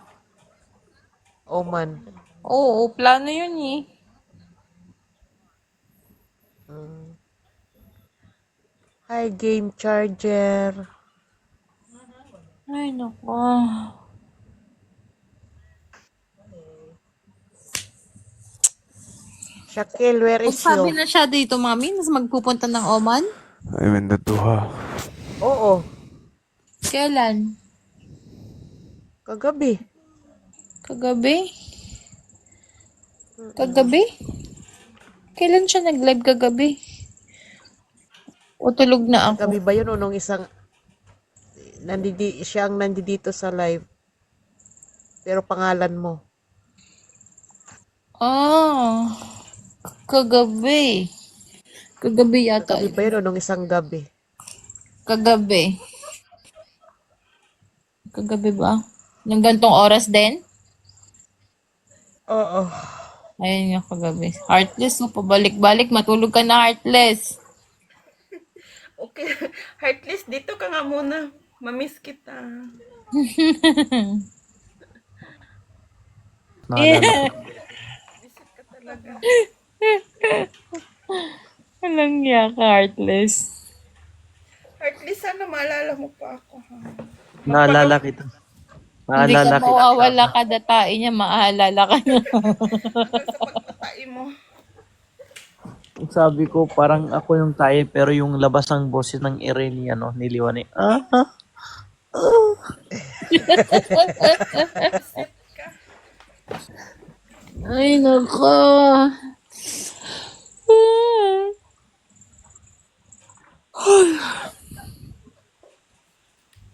Speaker 7: Oman.
Speaker 2: Oo, plano yun eh.
Speaker 7: Hi, Game Charger.
Speaker 2: Ay, nako.
Speaker 7: Shakil, where is
Speaker 2: Sabi
Speaker 7: you?
Speaker 2: na siya dito, mami, nas magpupunta ng Oman?
Speaker 10: I'm in the Doha.
Speaker 7: Oo,
Speaker 2: Kailan?
Speaker 7: kagabi.
Speaker 2: Kagabi? Kagabi? Kailan siya nag-live kagabi? O tulog na ako?
Speaker 7: Gabi ba yun o nung isang siyang nandito sa live? Pero pangalan mo.
Speaker 2: Ah, kagabi. Kagabi yata.
Speaker 7: Gabi ba yun o nung isang gabi?
Speaker 2: Kagabi. Kagabi ba? Nang gantong oras din?
Speaker 7: Oo.
Speaker 2: Ayun yung kagabi. Heartless, no? Pabalik-balik. Matulog ka na, Heartless.
Speaker 3: Okay. Heartless, dito ka nga muna. Mamiss kita. Visit ka talaga.
Speaker 2: Walang iya ka, Heartless.
Speaker 3: Heartless, sana maalala mo pa ako. Ha?
Speaker 11: Naalala kita.
Speaker 2: Hindi ka
Speaker 11: Naalala kita.
Speaker 2: mawawala kada tae niya, maalala ka na.
Speaker 3: Hanggang sa pagtatai mo.
Speaker 11: Sabi ko, parang ako yung tayo, pero yung labas ng boses ng Irene, ano, niliwan eh.
Speaker 2: Ay, nako.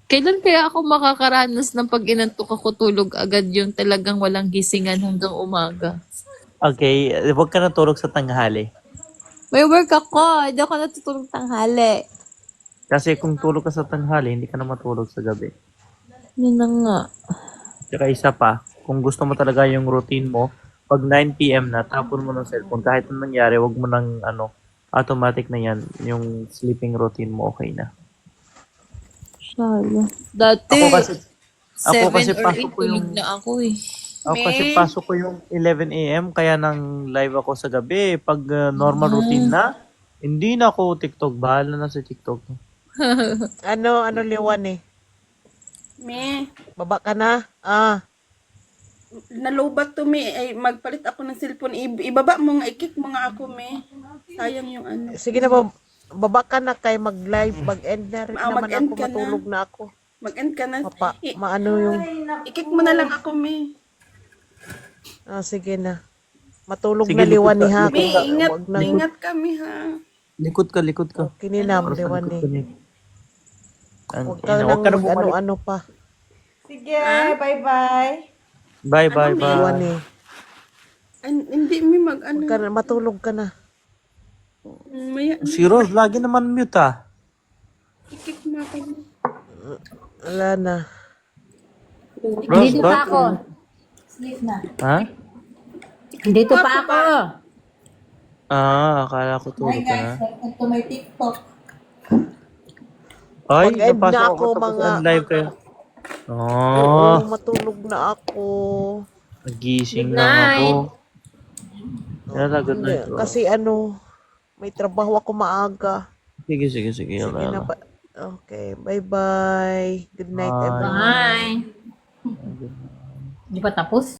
Speaker 2: Kailan kaya ako makakaranas ng pag inantok ako tulog agad yung talagang walang gisingan hanggang umaga?
Speaker 11: Okay, huwag ka natulog sa tanghali.
Speaker 2: May work ako. Hindi ako natutulog tanghali.
Speaker 11: Kasi kung tulog ka sa tanghali, hindi ka na matulog sa gabi.
Speaker 2: Yun na nga.
Speaker 11: Tsaka isa pa, kung gusto mo talaga yung routine mo, pag 9 p.m. na, tapon mo ng cellphone. Kahit anong nangyari, wag mo nang, automatic na yan. Yung sleeping routine mo, okay na.
Speaker 2: Shala. Dati,
Speaker 11: Ako kasi
Speaker 2: 7 or 8
Speaker 11: pasok ko
Speaker 2: tulog
Speaker 11: yung,
Speaker 2: na ako eh.
Speaker 11: ako kasi pasok ko yung 11 a.m. Kaya nang live ako sa gabi. Pag normal routine na, hindi na ako TikTok. Bahala na sa TikTok.
Speaker 7: Ano liwan eh?
Speaker 3: Me,
Speaker 7: Baba ka na?
Speaker 3: nalobat to me. Ay, magpalit ako ng cellphone. Ibaba mo nga, ikik mo nga ako, me. Sayang yung ano.
Speaker 7: Sige na, baba ka na kay mag-live, mag-end na rin naman
Speaker 3: mag-end
Speaker 7: ako,
Speaker 3: ka na.
Speaker 7: matulog na ako.
Speaker 3: Mag-end ka na.
Speaker 7: Maano yung,
Speaker 3: Ikik mo na lang ako, me.
Speaker 7: sige na. Matulog
Speaker 11: Sige,
Speaker 7: na liwan ni
Speaker 11: likod
Speaker 7: ha.
Speaker 11: ka.
Speaker 3: Me, ingat,
Speaker 7: Wag na.
Speaker 3: ingat kami, ha.
Speaker 11: Likod ka.
Speaker 7: Kininam,
Speaker 11: Basta
Speaker 7: liwan
Speaker 11: likod
Speaker 7: ni.
Speaker 11: ka ni. Ang
Speaker 7: Huwag ka
Speaker 11: ina,
Speaker 7: nang
Speaker 11: huwag ka na bumalik.
Speaker 7: ano-ano pa.
Speaker 6: Sige, bye-bye.
Speaker 11: Bye.
Speaker 7: Liwan ni.
Speaker 3: Hindi, me,
Speaker 7: Huwag ka na, matulog ka na.
Speaker 3: Maya,
Speaker 11: Si Rose, lagi naman mute ah.
Speaker 3: ikik mo ako.
Speaker 7: Wala na.
Speaker 11: Rose,
Speaker 4: Dito pa
Speaker 11: bakit?
Speaker 4: ako.
Speaker 11: Ha?
Speaker 4: Dito pa ako.
Speaker 11: Akala ko tulog ka na.
Speaker 1: welcome to my TikTok.
Speaker 11: Ay,
Speaker 7: Mag-end
Speaker 11: napasok
Speaker 7: na
Speaker 11: ako
Speaker 7: ako,
Speaker 11: tapos
Speaker 7: mga-
Speaker 11: live kayo.
Speaker 7: Oo, matulog na ako.
Speaker 11: Nagising na ako. Yala, good
Speaker 7: Hindi,
Speaker 11: night. Rose.
Speaker 7: kasi may trabaho ako maaga.
Speaker 11: Sige.
Speaker 7: Sige
Speaker 11: Yala.
Speaker 7: na ba? Okay, bye-bye. Good night,
Speaker 11: Bye.
Speaker 7: everyone.
Speaker 4: Bye. Di pa tapos?